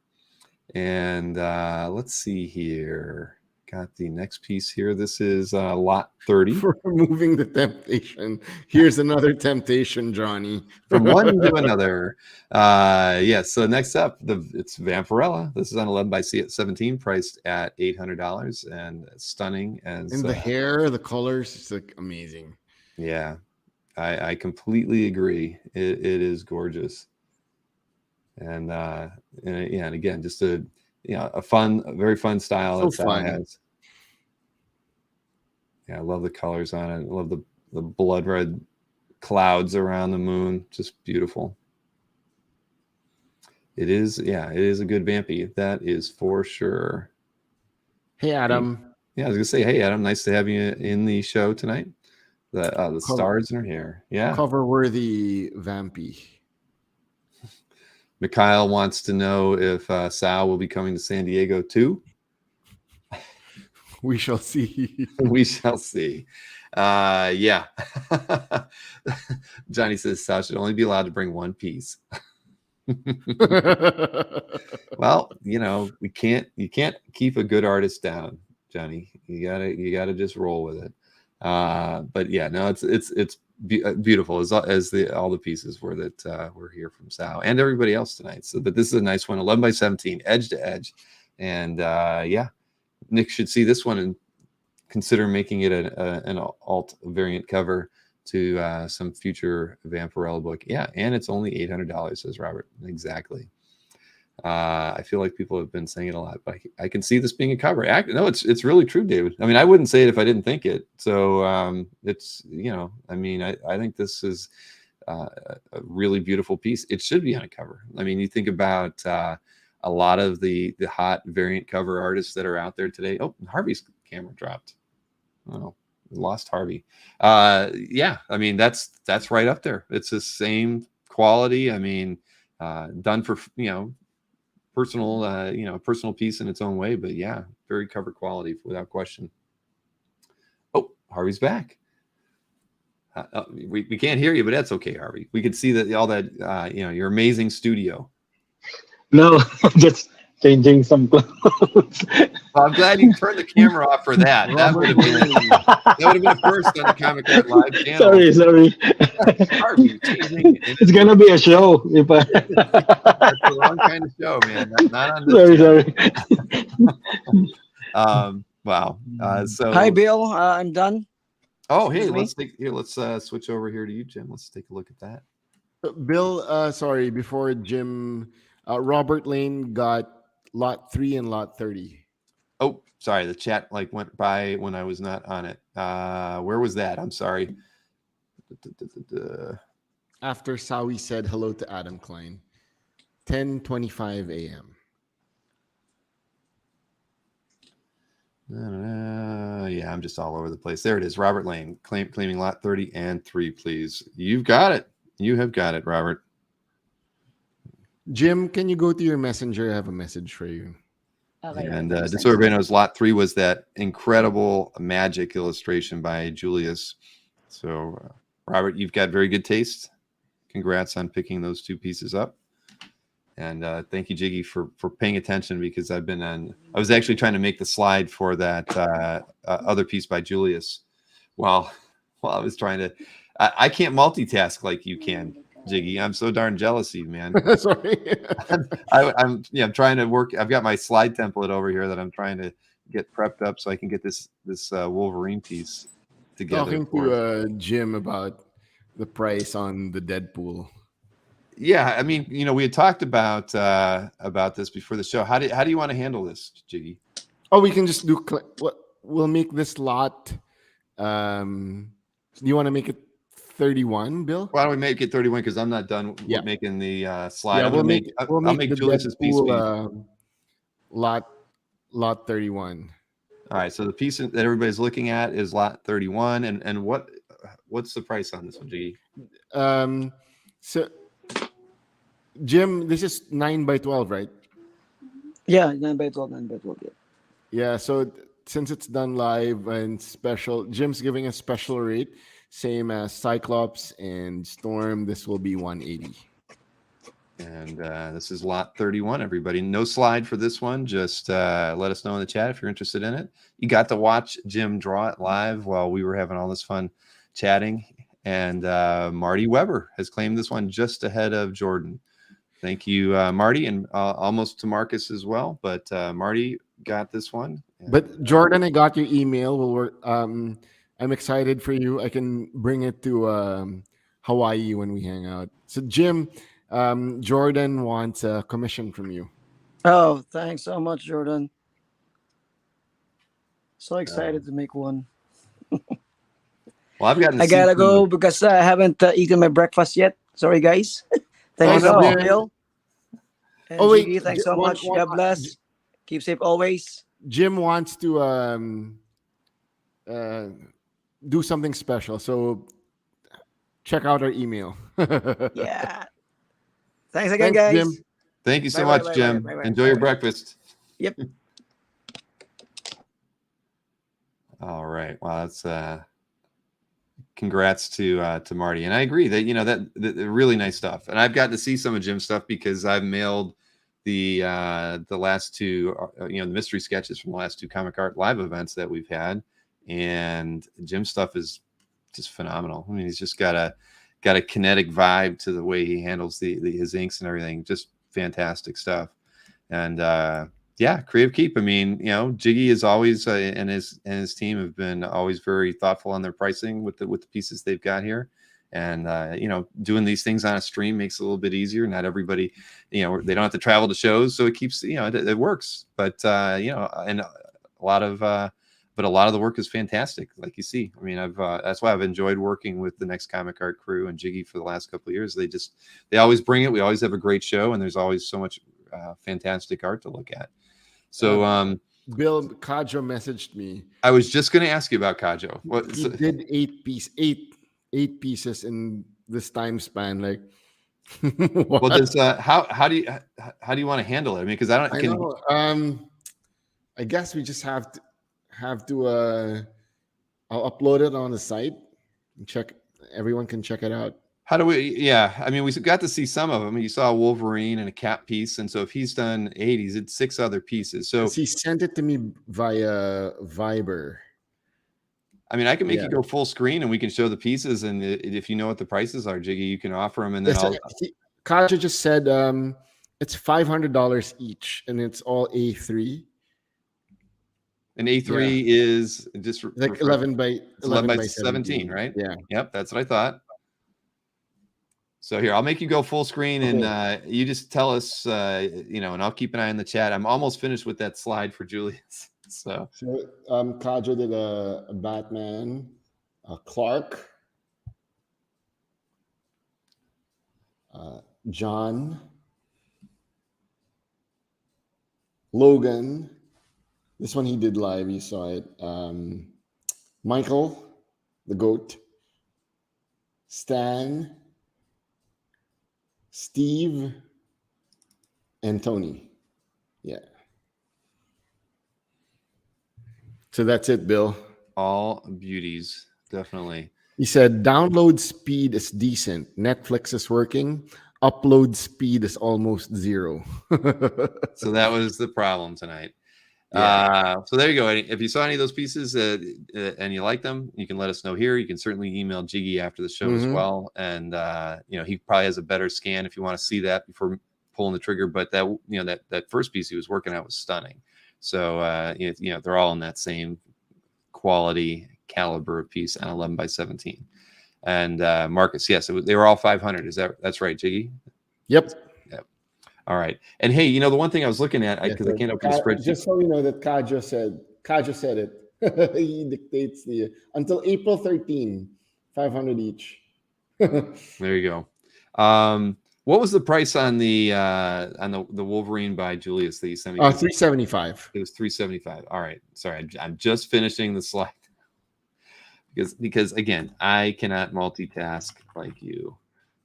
And let's see here. Got the next piece here. This is lot 30. For removing the temptation. Here's another temptation, Johnny. From one to another. Yes. So next up, it's Vampirella. This is on 11 by 17, priced at $800, and stunning as. And the hair, the colors, it's like amazing. Yeah, I completely agree. It is gorgeous, and again, just a very fun style. So fun. Has. Yeah, I love the colors on it. I love the blood red clouds around the moon. Just beautiful. It is a good vampy. That is for sure. Hey, Adam. Yeah, I was gonna say, hey, Adam, nice to have you in the show tonight. The stars in her hair. Yeah. Cover-worthy vampy. Mikhail wants to know if Sal will be coming to San Diego too. We shall see. We shall see. Yeah. Johnny says Sal should only be allowed to bring one piece. Well, you can't keep a good artist down, Johnny. You gotta just roll with it. But yeah, no, it's beautiful as all the pieces were that were here from Sal and everybody else tonight. So, but this is a nice one, 11 by 17, edge to edge, and yeah, Nick should see this one and consider making it an alt variant cover to some future Vampirella book. Yeah, and it's only $800, says Robert. Exactly. I feel like people have been saying it a lot, but I can see this being a cover. No, it's really true, David. I mean, I wouldn't say it if I didn't think it. So it's, I mean, I think this is a really beautiful piece. It should be on a cover. I mean, you think about a lot of the hot variant cover artists that are out there today. Oh, Harvey's camera dropped. Oh, lost Harvey. Yeah, I mean, that's right up there. It's the same quality. I mean, done for, personal, personal piece in its own way, but yeah, very cover quality without question. Oh, Harvey's back. We can't hear you, but that's okay, Harvey. We could see that all that, your amazing studio. No, just changing some clothes. Well, I'm glad you turned the camera off for that. That would have been a first on the Comic Art Live channel. Sorry. Harvey, it's gonna be a show. If I... That's the wrong kind of show, man. Not on this. Sorry. Wow. So Hi, Bill. I'm done. Oh, hey, Excuse me? let's switch over here to you, Jim. Let's take a look at that. Bill, sorry, before Jim, Robert Lane got lot 3 and lot 30. Oh, sorry, the chat went by when I was not on it. Where was that? I'm sorry. After Sawi said hello to Adam Klein, 10:25 a.m. Yeah, I'm just all over the place. There it is. Robert Lane claiming lot 30 and 3, please. You've got it. You have got it, Robert. Jim, can you go to your messenger? I have a message for you. Okay. And just so everybody knows, lot 3 was that incredible magic illustration by Julius. So, Robert, you've got very good taste. Congrats on picking those 2 pieces up. And thank you, Jiggy, for paying attention, because I was actually trying to make the slide for that other piece by Julius while I was trying to. I can't multitask like you can, Jiggy. I'm so darn jealous of you, man. Sorry. I'm trying to work. I've got my slide template over here that I'm trying to get prepped up so I can get this Wolverine piece together. Talking to Jim about the price on the Deadpool. Yeah, I mean, we had talked about this before the show. How do you want to handle this, Jiggy? Oh, we can just do. We'll make this lot. Do you want to make it 31, Bill? Why don't we make it 31? Because I'm not done with making the slide. Yeah, I'll make Julius's piece. Lot 31. All right. So the piece that everybody's looking at is lot 31, and what's the price on this one, Jiggy? So, Jim, this is 9 by 12, right? Yeah, 9 by 12, 9 by 12. Yeah. Yeah. So since it's done live and special, Jim's giving a special rate, same as Cyclops and Storm. This will be 180. And this is lot 31, everybody. No slide for this one. Just let us know in the chat if you're interested in it. You got to watch Jim draw it live while we were having all this fun chatting. And Marty Weber has claimed this one just ahead of Jordan. Thank you, Marty, and almost to Marcus as well. But Marty got this one. But Jordan, I got your email. I'm excited for you. I can bring it to Hawaii when we hang out. So, Jim, Jordan wants a commission from you. Oh, thanks so much, Jordan. So excited to make one. Well, I gotta go because I haven't eaten my breakfast yet. Sorry, guys. Thanks so much, Bill. And Jiggy, thanks so much. God bless. Keep safe always. Jim wants to do something special, so check out our email. Yeah. Thanks again, guys. Jim. Thank you so much, Jim. Enjoy your breakfast. Yep. All right. Well, that's congrats to Marty. And I agree that that really nice stuff. And I've gotten to see some of Jim's stuff because I've mailed the last 2 the mystery sketches from the last 2 Comic Art Live events that we've had, and Jim's stuff is just phenomenal. I mean, he's just got a kinetic vibe to the way he handles his inks and everything. Just fantastic stuff. And yeah, Creative Keep. I mean, Jiggy is always and his team have been always very thoughtful on their pricing with the pieces they've got here. And doing these things on a stream makes it a little bit easier. Not everybody, they don't have to travel to shows, so it keeps it works. But and a lot of the work is fantastic, like you see. I mean, that's why I've enjoyed working with the Next Comic Art crew and Jiggy for the last couple of years. They always bring it. We always have a great show, and there's always so much fantastic art to look at. So Bill Kajo messaged me. I was just going to ask you about Kajo. He did eight pieces in this time span. Like, well, how do you want to handle it? I mean, because I don't. I guess we just have to. I'll upload it on the site and check. Everyone can check it out. How do we? Yeah, I mean, we got to see some of them. You saw a Wolverine and a Cap piece, and so if he's done 8, he's did 6 other pieces. So he sent it to me via Viber. I mean, I can make you go full screen, and we can show the pieces. And if you know what the prices are, Jiggy, you can offer them. And then Kaja just said it's $500 each, and it's all A3. And A3 is just like 11 by 17, right? Yeah. Yep, that's what I thought. So here, I'll make you go full screen, and you just tell us, and I'll keep an eye on the chat. I'm almost finished with that slide for Julius. So Kajo did a Batman, a Clark, John, Logan. This one he did live. You saw it. Michael, the goat. Stan, Steve, and Tony. Yeah. So that's it, Bill. All beauties, definitely. He said download speed is decent. Netflix is working. Upload speed is almost 0. So that was the problem tonight. So there you go. If you saw any of those pieces and you like them, you can let us know here. You can certainly email Jiggy after the show as well. And he probably has a better scan if you want to see that before pulling the trigger. But that first piece he was working at was stunning. So they're all in that same quality caliber of piece on 11 by 17. And Marcus, yes, they were all 500. That's right, Jiggy? Yep. All right. And hey, the one thing I was looking at, because I can't open the spreadsheet. Just so you know that Kajo said it. He dictates until April 13, 500 each. There you go. What was the price on the Wolverine by Julius that you sent me? $375. It was $375. All right. Sorry, I'm just finishing the slide because again, I cannot multitask like you.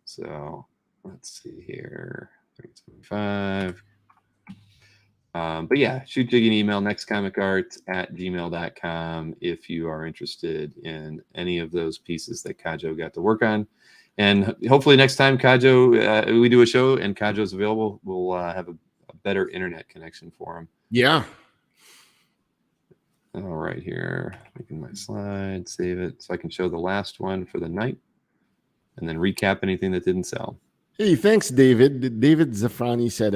So let's see here. 375. But yeah, shoot Jiggy an email, nextcomicart@gmail.com if you are interested in any of those pieces that Kajo got to work on. And hopefully next time Kajo, we do a show and Kajo's available, we'll have a better internet connection for him. Yeah. All right, here, making my slide, save it so I can show the last one for the night and then recap anything that didn't sell. Hey, thanks, David. David Zafrani said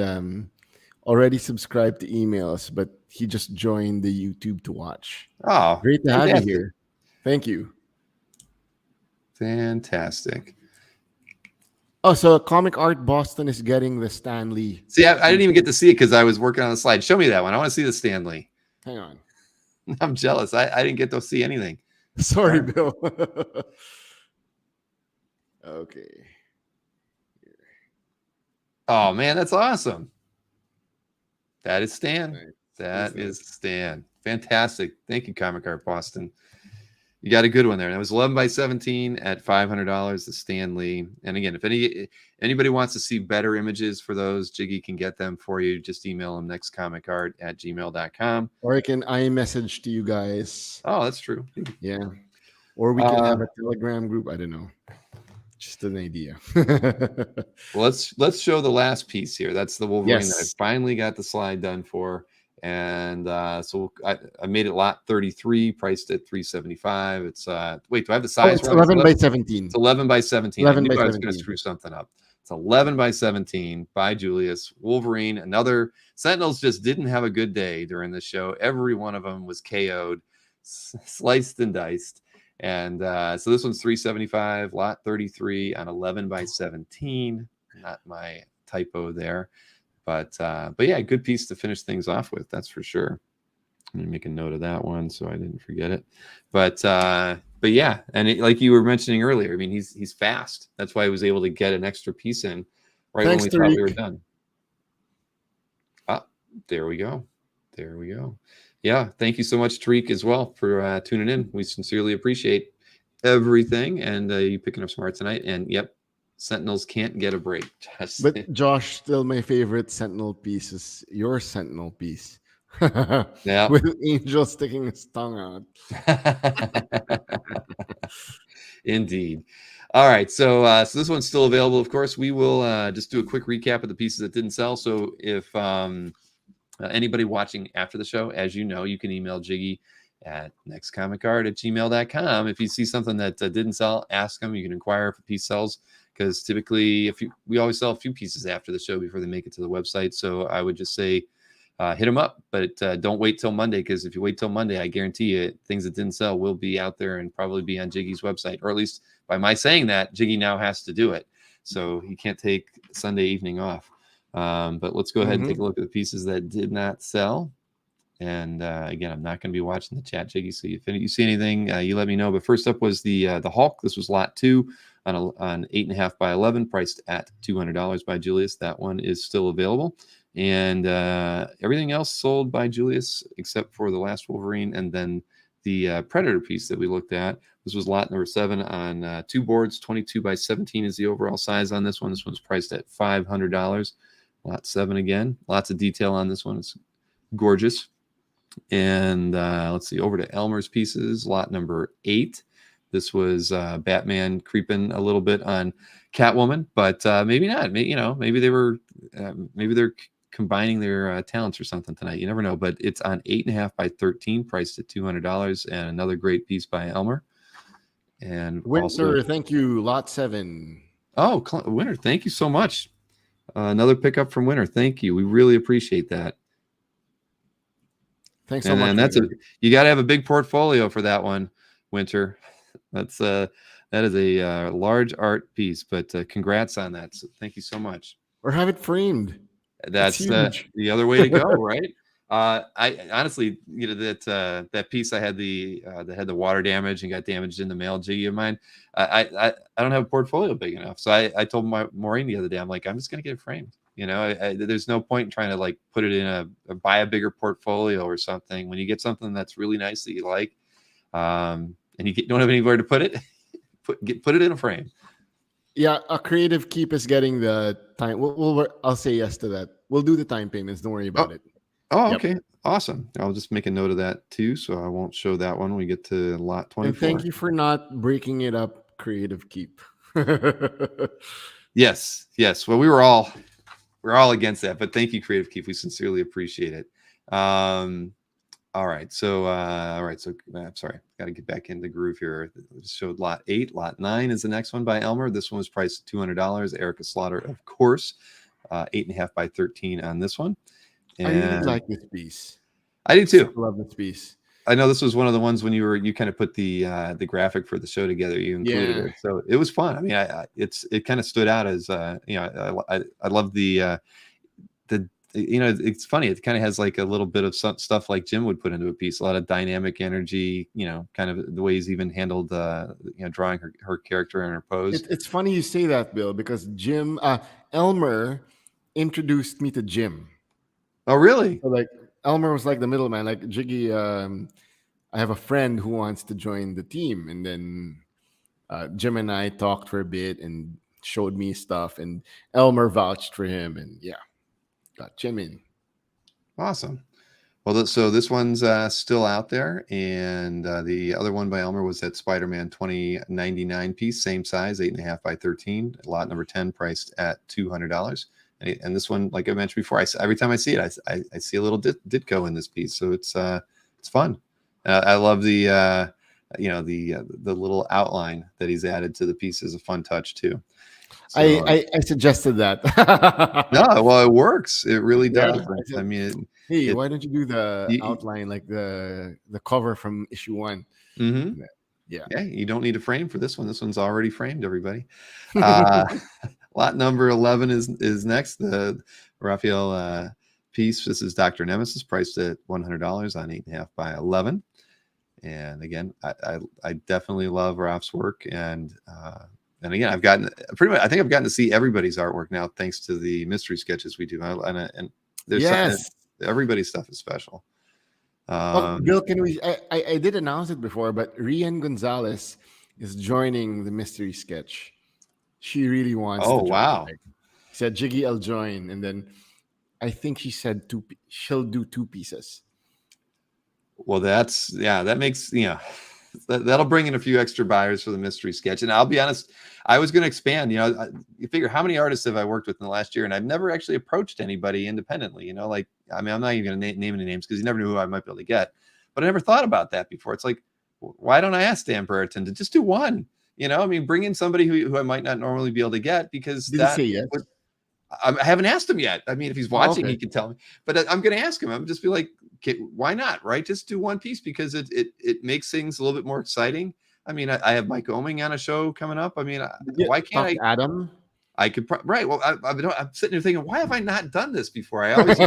already subscribed to emails, but he just joined the YouTube to watch. Oh, great to have you here. Thank you. Fantastic. Oh, so Comic Art Boston is getting the Stan Lee. See, I didn't even get to see it because I was working on the slide. Show me that one. I want to see the Stan Lee. Hang on. I'm jealous. I didn't get to see anything. Sorry, Bill. Okay. Oh, man, that's awesome. That is Stan. That is Stan. Fantastic. Thank you, Comic Art Boston. You got a good one there. And it was 11 by 17 at $500, the Stan Lee. And again, if anybody wants to see better images for those, Jiggy can get them for you. Just email them nextcomicart@gmail.com. Or I can iMessage to you guys. Oh, that's true. Yeah. Or we can have a Telegram group. I don't know. Just an idea. Well, let's show the last piece here. That's the Wolverine that I Yes. finally got the slide done for. And so I made it lot 33, priced at $375. It's wait, do I have the size? It's 11 by 17. It's 11 by 17. 11 I by knew I was going to 17. screw something up. It's 11 by 17 by Julius. Wolverine, another. Sentinels just didn't have a good day during the show. Every one of them was KO'd, sliced and diced. And so this one's $375, lot 33 on 11 by 17. Not my typo there. But yeah, good piece to finish things off with. That's for sure. Let me make a note of that one so I didn't forget it. But yeah, and like you were mentioning earlier, I mean, he's fast. That's why he was able to get an extra piece in right when we thought we were done. Ah, there we go. There we go. Yeah, thank you so much, Tariq, as well, for tuning in. We sincerely appreciate everything, and you picking up some art tonight. And yep, Sentinels can't get a break. But Josh, still my favorite Sentinel piece is your Sentinel piece. Yeah, with Angel sticking his tongue out. Indeed. All right, so this one's still available. Of course, we will just do a quick recap of the pieces that didn't sell. So if anybody watching after the show, as you know, you can email Jiggy at nextcomicart@gmail.com. If you see something that didn't sell, ask him. You can inquire if a piece sells, because typically we always sell a few pieces after the show before they make it to the website. So I would just say hit them up, but don't wait till Monday, because if you wait till Monday, I guarantee you things that didn't sell will be out there and probably be on Jiggy's website, or at least by my saying that, Jiggy now has to do it. So he can't take Sunday evening off. But let's go ahead and take a look at the pieces that did not sell. And again, I'm not going to be watching the chat, Jiggy. So if you see anything, you let me know. But first up was the Hulk. This was lot 2 on 8.5 by 11, priced at $200 by Julius. That one is still available. And everything else sold by Julius except for the last Wolverine, and then the Predator piece that we looked at. This was lot number 7 on 2 boards. 22 by 17 is the overall size on this one. This one's priced at $500. Lot 7 again. Lots of detail on this one. It's gorgeous. And let's see, over to Elmer's pieces, lot number 8. This was Batman creeping a little bit on Catwoman, but maybe not. Maybe they're combining their talents or something tonight. You never know. But it's on 8.5 by 13, priced at $200, and another great piece by Elmer. And Winter, also, thank you. Lot 7. Oh, Winter, thank you so much. Another pickup from Winter. Thank you. We really appreciate that. Thanks so much. And you got to have a big portfolio for that one, Winter. That is a large art piece, but congrats on that. So thank you so much. Or have it framed. That's the other way to go, right? I honestly, that piece I had that had the water damage and got damaged in the mail, Jiggy of mine. I don't have a portfolio big enough, so I told Maureen the other day, I'm like, I'm just gonna get it framed. There's no point in trying to like put it in buy a bigger portfolio or something. When you get something that's really nice that you like, and you don't have anywhere to put it, put it in a frame. Yeah, a creative keep is getting the time. I'll say yes to that. We'll do the time payments. Don't worry about it. Oh, yep. Okay. Awesome. I'll just make a note of that too, so I won't show that one when we get to lot 24. And thank you for not breaking it up, creative keep. Yes. Well, we're all against that, but thank you, creative keep. We sincerely appreciate it. All right. So I'm sorry. Got to get back in the groove here. Showed lot 8. Lot 9 is the next one by Elmer. This one was priced at $200. Erica Slaughter, of course. 8.5 by 13 on this one. And I really like this piece. I do too. I love this piece. I know this was one of the ones when you kind of put the graphic for the show together. You included it, so it was fun. I mean, it kind of stood out as I love the it's funny. It kind of has like a little bit of stuff like Jim would put into a piece. A lot of dynamic energy. Kind of the way he's even handled drawing her character and her pose. It's funny you say that, Bill, because Elmer introduced me to Jim. Oh, really? So like Elmer was like the middleman. Like Jiggy, I have a friend who wants to join the team, and then Jim and I talked for a bit and showed me stuff, and Elmer vouched for him, and got Jim in. Awesome. Well, so this one's still out there, and the other one by Elmer was that Spider-Man 2099 piece, same size, 8.5 by 13, lot number 10, priced at $200. And this one, like I mentioned before, every time I see it, I see a little Ditko in this piece. So it's fun. I love the the little outline that he's added to the piece is a fun touch too. So, I suggested that. No, well, it works. It really Yeah, does. I mean, hey, why don't you do the you- outline like the cover from issue 1? mhm. Yeah. Yeah, you don't need a frame for this one. This one's already framed, everybody. Lot number 11 is next. The Rafael piece. This is Dr. Nemesis, priced at $100 on 8.5 by 11. And again, I definitely love Raf's work. And again, I've gotten pretty much, I think I've gotten to see everybody's artwork now, thanks to the mystery sketches we do. And there's everybody's stuff is special. Bill, can we? I did announce it before, but Rian Gonzalez is joining the mystery sketch. She really wants. Oh to join. wow! She said, "Jiggy, I'll join," and then I think she said she'll do 2 pieces. Well, that makes that'll bring in a few extra buyers for the mystery sketch. And I'll be honest, I was going to expand. You figure how many artists have I worked with in the last year, and I've never actually approached anybody independently. Like, I mean, I'm not even going to name any names because you never knew who I might be able to get. But I never thought about that before. It's like, why don't I ask Dan Brereton to just do one? I mean, bring in somebody who I might not normally be able to get, because Did he say yes? I haven't asked him yet. I mean, if he's watching, okay. He can tell me. But I'm going to ask him. I'm just be like, okay, why not? Right? Just do one piece, because it makes things a little bit more exciting. I mean, I have Mike Oming on a show coming up. I mean, why can't I? Adam? I could right. Well, I'm sitting here thinking, why have I not done this before? I always,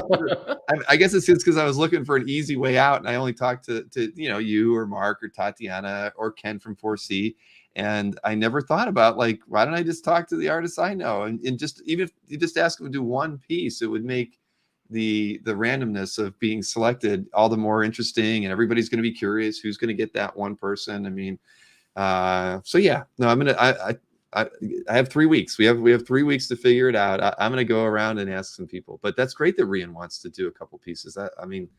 I guess it's just because I was looking for an easy way out, and I only talked to you or Mark or Tatiana or Ken from 4C, and I never thought about, like, why don't I just talk to the artists I know, and just, even if you just ask them to do one piece, it would make the randomness of being selected all the more interesting, and everybody's going to be curious who's going to get that one person. I mean, so yeah, no, I have 3 weeks. We have 3 weeks to figure it out. I'm going to go around and ask some people, but that's great that Rian wants to do a couple pieces. I mean,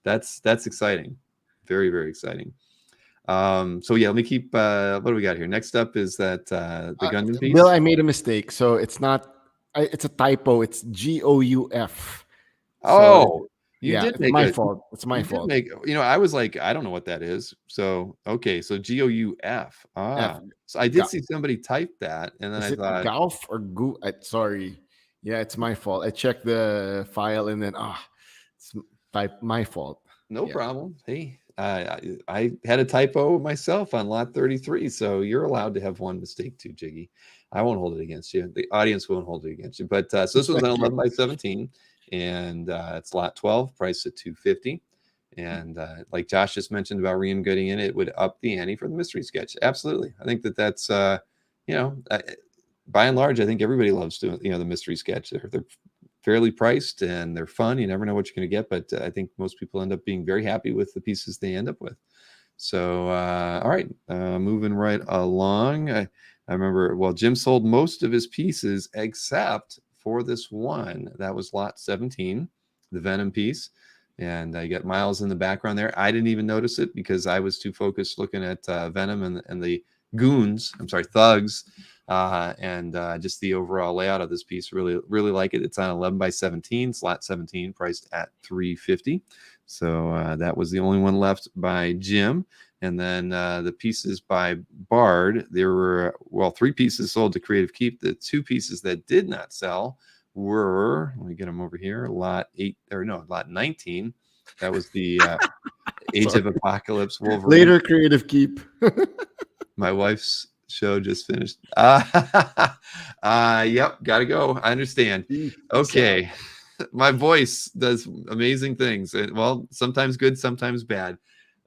that's exciting. Very, very exciting. So yeah, let me keep, what do we got here? Next up is that, the Gundam piece. Bill, I made a mistake. So it's not, it's a typo. It's GOUF. Oh, yeah, did it's make my fault. It's my you fault. did make, I was like, I don't know what that is. So, okay. So GOUF. F. So I did see somebody type that, and then Is I it thought, Gauf or Gu? Sorry. Yeah, it's my fault. I checked the file and then it's my fault. no Yeah. problem. Hey, I had a typo myself on lot 33, so you're allowed to have one mistake too, Jiggy. I won't hold it against you. The audience won't hold it against you. But so this was an 11 by 17, and it's lot 12, priced at $250. And like Josh just mentioned about Rian getting in, it would up the ante for the mystery sketch. Absolutely. I think that's by and large, I think everybody loves doing the mystery sketch. They're fairly priced and they're fun. You never know what you're going to get, but I think most people end up being very happy with the pieces they end up with. So all right, moving right along. I remember, well, Jim sold most of his pieces except for this one. That was lot 17, the Venom piece. And you got Miles in the background there. I didn't even notice it because I was too focused looking at Venom and the thugs, and just the overall layout of this piece. Really, really like it. It's on 11 by 17, slot 17, priced at $350. So that was the only one left by Jim. And then the pieces by Bard, there were, 3 pieces sold to Creative Keep. The 2 pieces that did not sell were, let me get them over here, lot 19. That was the Age of Apocalypse Wolverine. Later, Creative Keep. My wife's show just finished. Yep, gotta go. I understand. Okay. My voice does amazing things. Well, sometimes good, sometimes bad.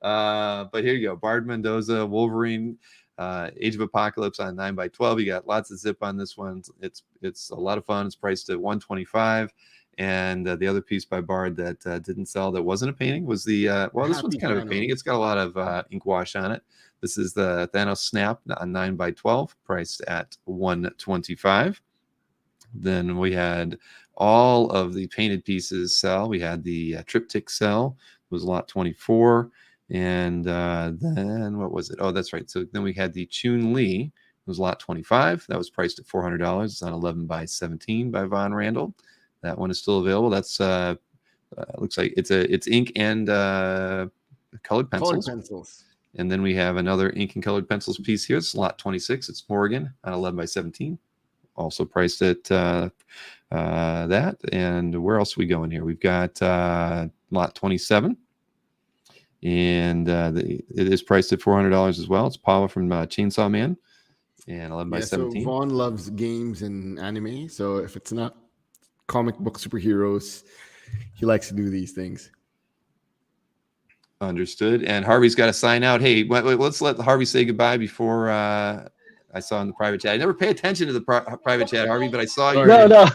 But here you go. Bard Mendoza, Wolverine, Age of Apocalypse on 9 by 12. You got lots of zip on this one. It's a lot of fun. It's priced at $125. And the other piece by Bard that didn't sell, that wasn't a painting, was the this one's kind of a painting. It's got a lot of ink wash on it. This is the Thanos Snap on 9 by 12, priced at $125. Then we had all of the painted pieces sell. We had the triptych sell, was lot 24. And then what was it? Oh, that's right. So then we had the Chun-Li was lot 25. That was priced at $400. It's on 11 by 17 by Von Randall. That one is still available. That's looks like it's ink and colored pencils. And then we have another ink and colored pencils piece here. It's lot 26. It's Morgan on 11 by 17. Also priced at that. And where else are we going here? We've got lot 27. And it is priced at $400 as well. It's Paula from Chainsaw Man. And 11 by 17. So Vaughn loves games and anime. So if it's not comic book superheroes, he likes to do these things. Understood. And Harvey's got to sign out. Hey, let's let Harvey say goodbye before I saw in the private chat. I never pay attention to the private chat, Harvey, but I saw you. No. No,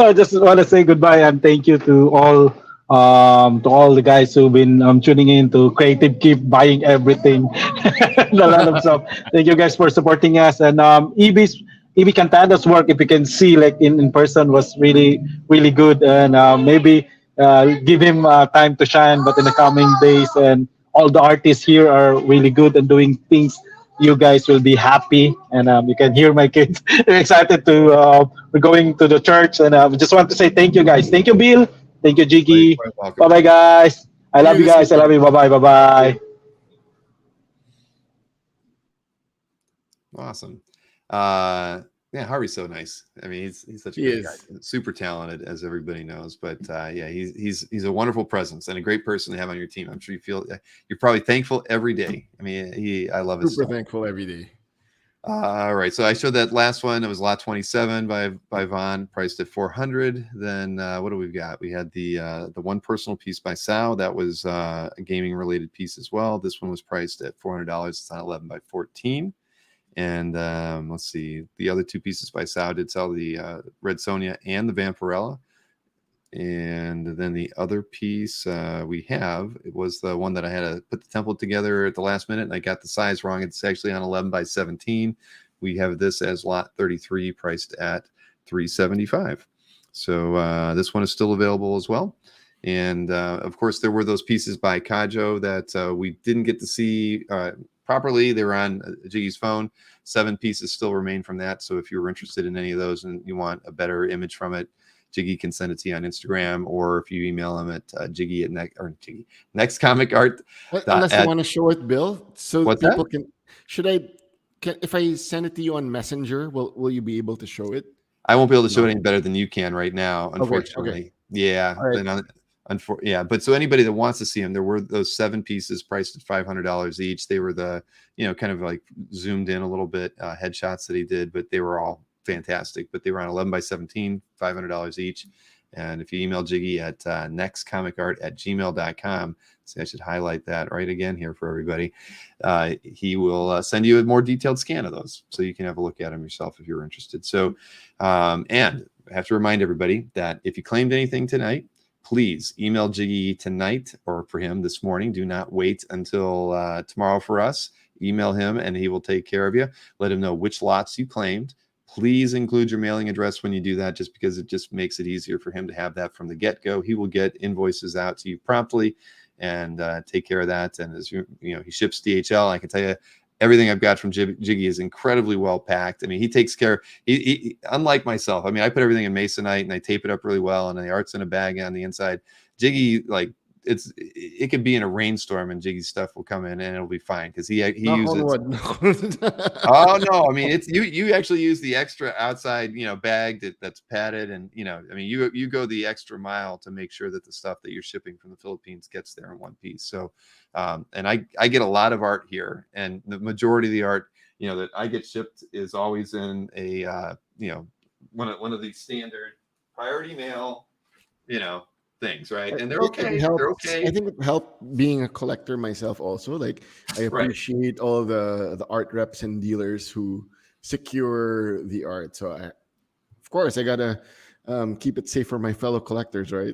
I just want to say goodbye and thank you to all the guys who've been tuning in to Creative, keep buying everything. A lot of stuff. Thank you guys for supporting us. And EB Cantada's work, if you can see like in person, was really, really good. And maybe give him time to shine, but in the coming days, and all the artists here are really good and doing things. You guys will be happy, and you can hear my kids. They're excited to we're going to the church, and I just want to say thank you guys. Thank you, Bill. Thank you, Jiggy. Bye bye, guys. I love you guys. I love you. Bye bye. Awesome. Yeah, Harvey's so nice. I mean, he's such a great guy. Super talented, as everybody knows. But yeah, he's a wonderful presence and a great person to have on your team. I'm sure you're probably thankful every day. I mean, I love it. Super thankful every day. All right, so I showed that last one. It was lot 27 by Vaughn, priced at $400. Then what do we got? We had the one personal piece by Sal. That was a gaming related piece as well. This one was priced at $400. It's on 11 by 14. And let's see, the other two pieces by Sal did sell, the Red Sonja and the Vampirella. And then the other piece we have, it was the one that I had to put the template together at the last minute, and I got the size wrong. It's actually on 11 by 17. We have this as lot 33, priced at $375. So this one is still available as well. And of course, there were those pieces by Kajo that we didn't get to see properly. They were on Jiggy's phone. 7 pieces still remain from that. So if you were interested in any of those and you want a better image from it, Jiggy can send it to you on Instagram, or if you email him at Jiggy at Next Comic Art. Unless you want to show it, Bill, so people that? if I send it to you on Messenger, will you be able to show it? I won't be able to show it any better than you can right now, unfortunately. Okay. Yeah. Right. Yeah, but so anybody that wants to see them, there were those 7 pieces priced at $500 each. They were the, kind of like zoomed in a little bit headshots that he did, but they were all fantastic. But they were on 11 by 17, $500 each. And if you email Jiggy at nextcomicart@gmail.com, see, I should highlight that right again here for everybody. He will send you a more detailed scan of those, so you can have a look at them yourself if you're interested. So, and I have to remind everybody that if you claimed anything tonight, please email Jiggy tonight, or for him this morning. Do not wait until tomorrow for us. Email him and he will take care of you. Let him know which lots you claimed. Please include your mailing address when you do that, just because it just makes it easier for him to have that from the get-go. He will get invoices out to you promptly and take care of that. And as he ships DHL. I can tell you, everything I've got from Jiggy is incredibly well packed. I mean, he takes care. He unlike myself. I mean, I put everything in Masonite and I tape it up really well, and the art's in a bag on the inside. Jiggy, like, it could be in a rainstorm and Jiggy's stuff will come in and it'll be fine, because he uses. Oh no, I mean, it's you actually use the extra outside bag that's padded, and I mean, you go the extra mile to make sure that the stuff that you're shipping from the Philippines gets there in one piece. So and I get a lot of art here, and the majority of the art that I get shipped is always in a one of these standard priority mail things, right? And they're okay. They're okay. I think it helped being a collector myself also. Like, I appreciate all the art reps and dealers who secure the art. So of course I gotta keep it safe for my fellow collectors, right?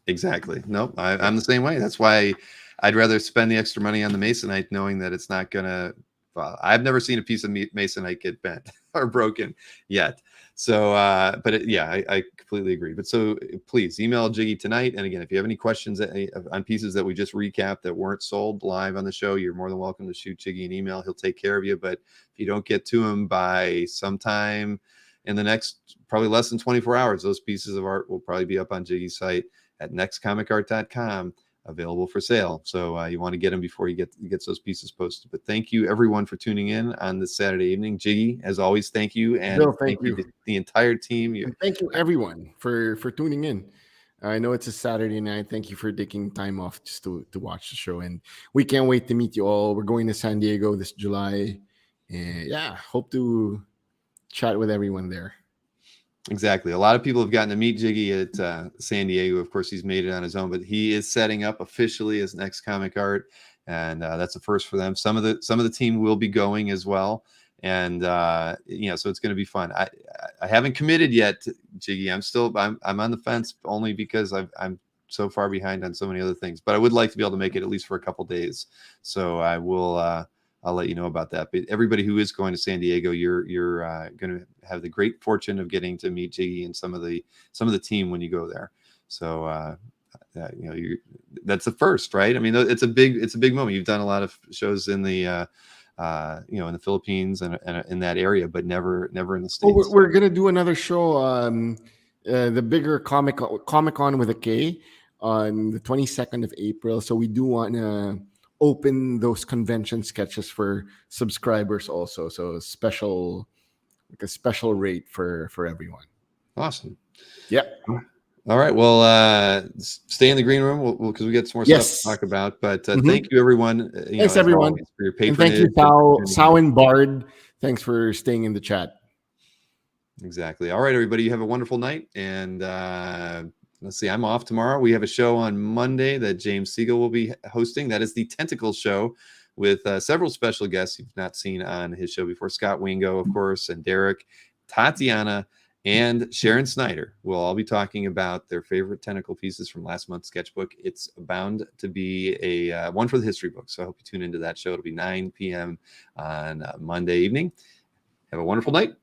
Exactly. No, I'm the same way. That's why I'd rather spend the extra money on the Masonite, knowing that it's not gonna I've never seen a piece of masonite get bent or broken yet. So, I completely agree. But so please email Jiggy tonight. And again, if you have any questions on pieces that we just recapped that weren't sold live on the show, you're more than welcome to shoot Jiggy an email. He'll take care of you. But if you don't get to him by sometime in the next probably less than 24 hours, those pieces of art will probably be up on Jiggy's site at nextcomicart.com, available for sale. So you want to get them before he gets those pieces posted. But thank you everyone for tuning in on this Saturday evening. Jiggy, as always, thank you. And Bill, thank you to the entire team. And thank you everyone for tuning in. I know it's a Saturday night. Thank you for taking time off just to watch the show. And we can't wait to meet you all. We're going to San Diego this July. And yeah, hope to chat with everyone there. Exactly. A lot of people have gotten to meet Jiggy at San Diego. Of course, he's made it on his own, but he is setting up officially as Next Comic Art, and that's a first for them. Some of the team will be going as well, and so it's going to be fun. I haven't committed yet, Jiggy. I'm on the fence only because I'm so far behind on so many other things. But I would like to be able to make it at least for a couple days. So I will. I'll let you know about that. But everybody who is going to San Diego, you're going to have the great fortune of getting to meet Jiggy and some of the team when you go there. So that's the first, right? I mean, it's a big moment. You've done a lot of shows in the in the Philippines and in that area, but never in the States. Well, we're gonna do another show, the bigger Comic-Con with a K, on the 22nd of April. So we do want to open those convention sketches for subscribers also. So a special rate for everyone. Awesome. Yeah. All right. Well, stay in the green room because we got some more stuff to talk about. But thank you, everyone. Thanks, everyone, for your patronage. And thank you, Sao and Bard. Thanks for staying in the chat. Exactly. All right, everybody. You have a wonderful night. And let's see. I'm off tomorrow. We have a show on Monday that James Siegel will be hosting. That is the Tentacle Show with several special guests you've not seen on his show before. Scott Wingo, of course, and Derek, Tatiana, and Sharon Snyder will all be talking about their favorite tentacle pieces from last month's sketchbook. It's bound to be a one for the history book. So I hope you tune into that show. It'll be 9 p.m. on Monday evening. Have a wonderful night.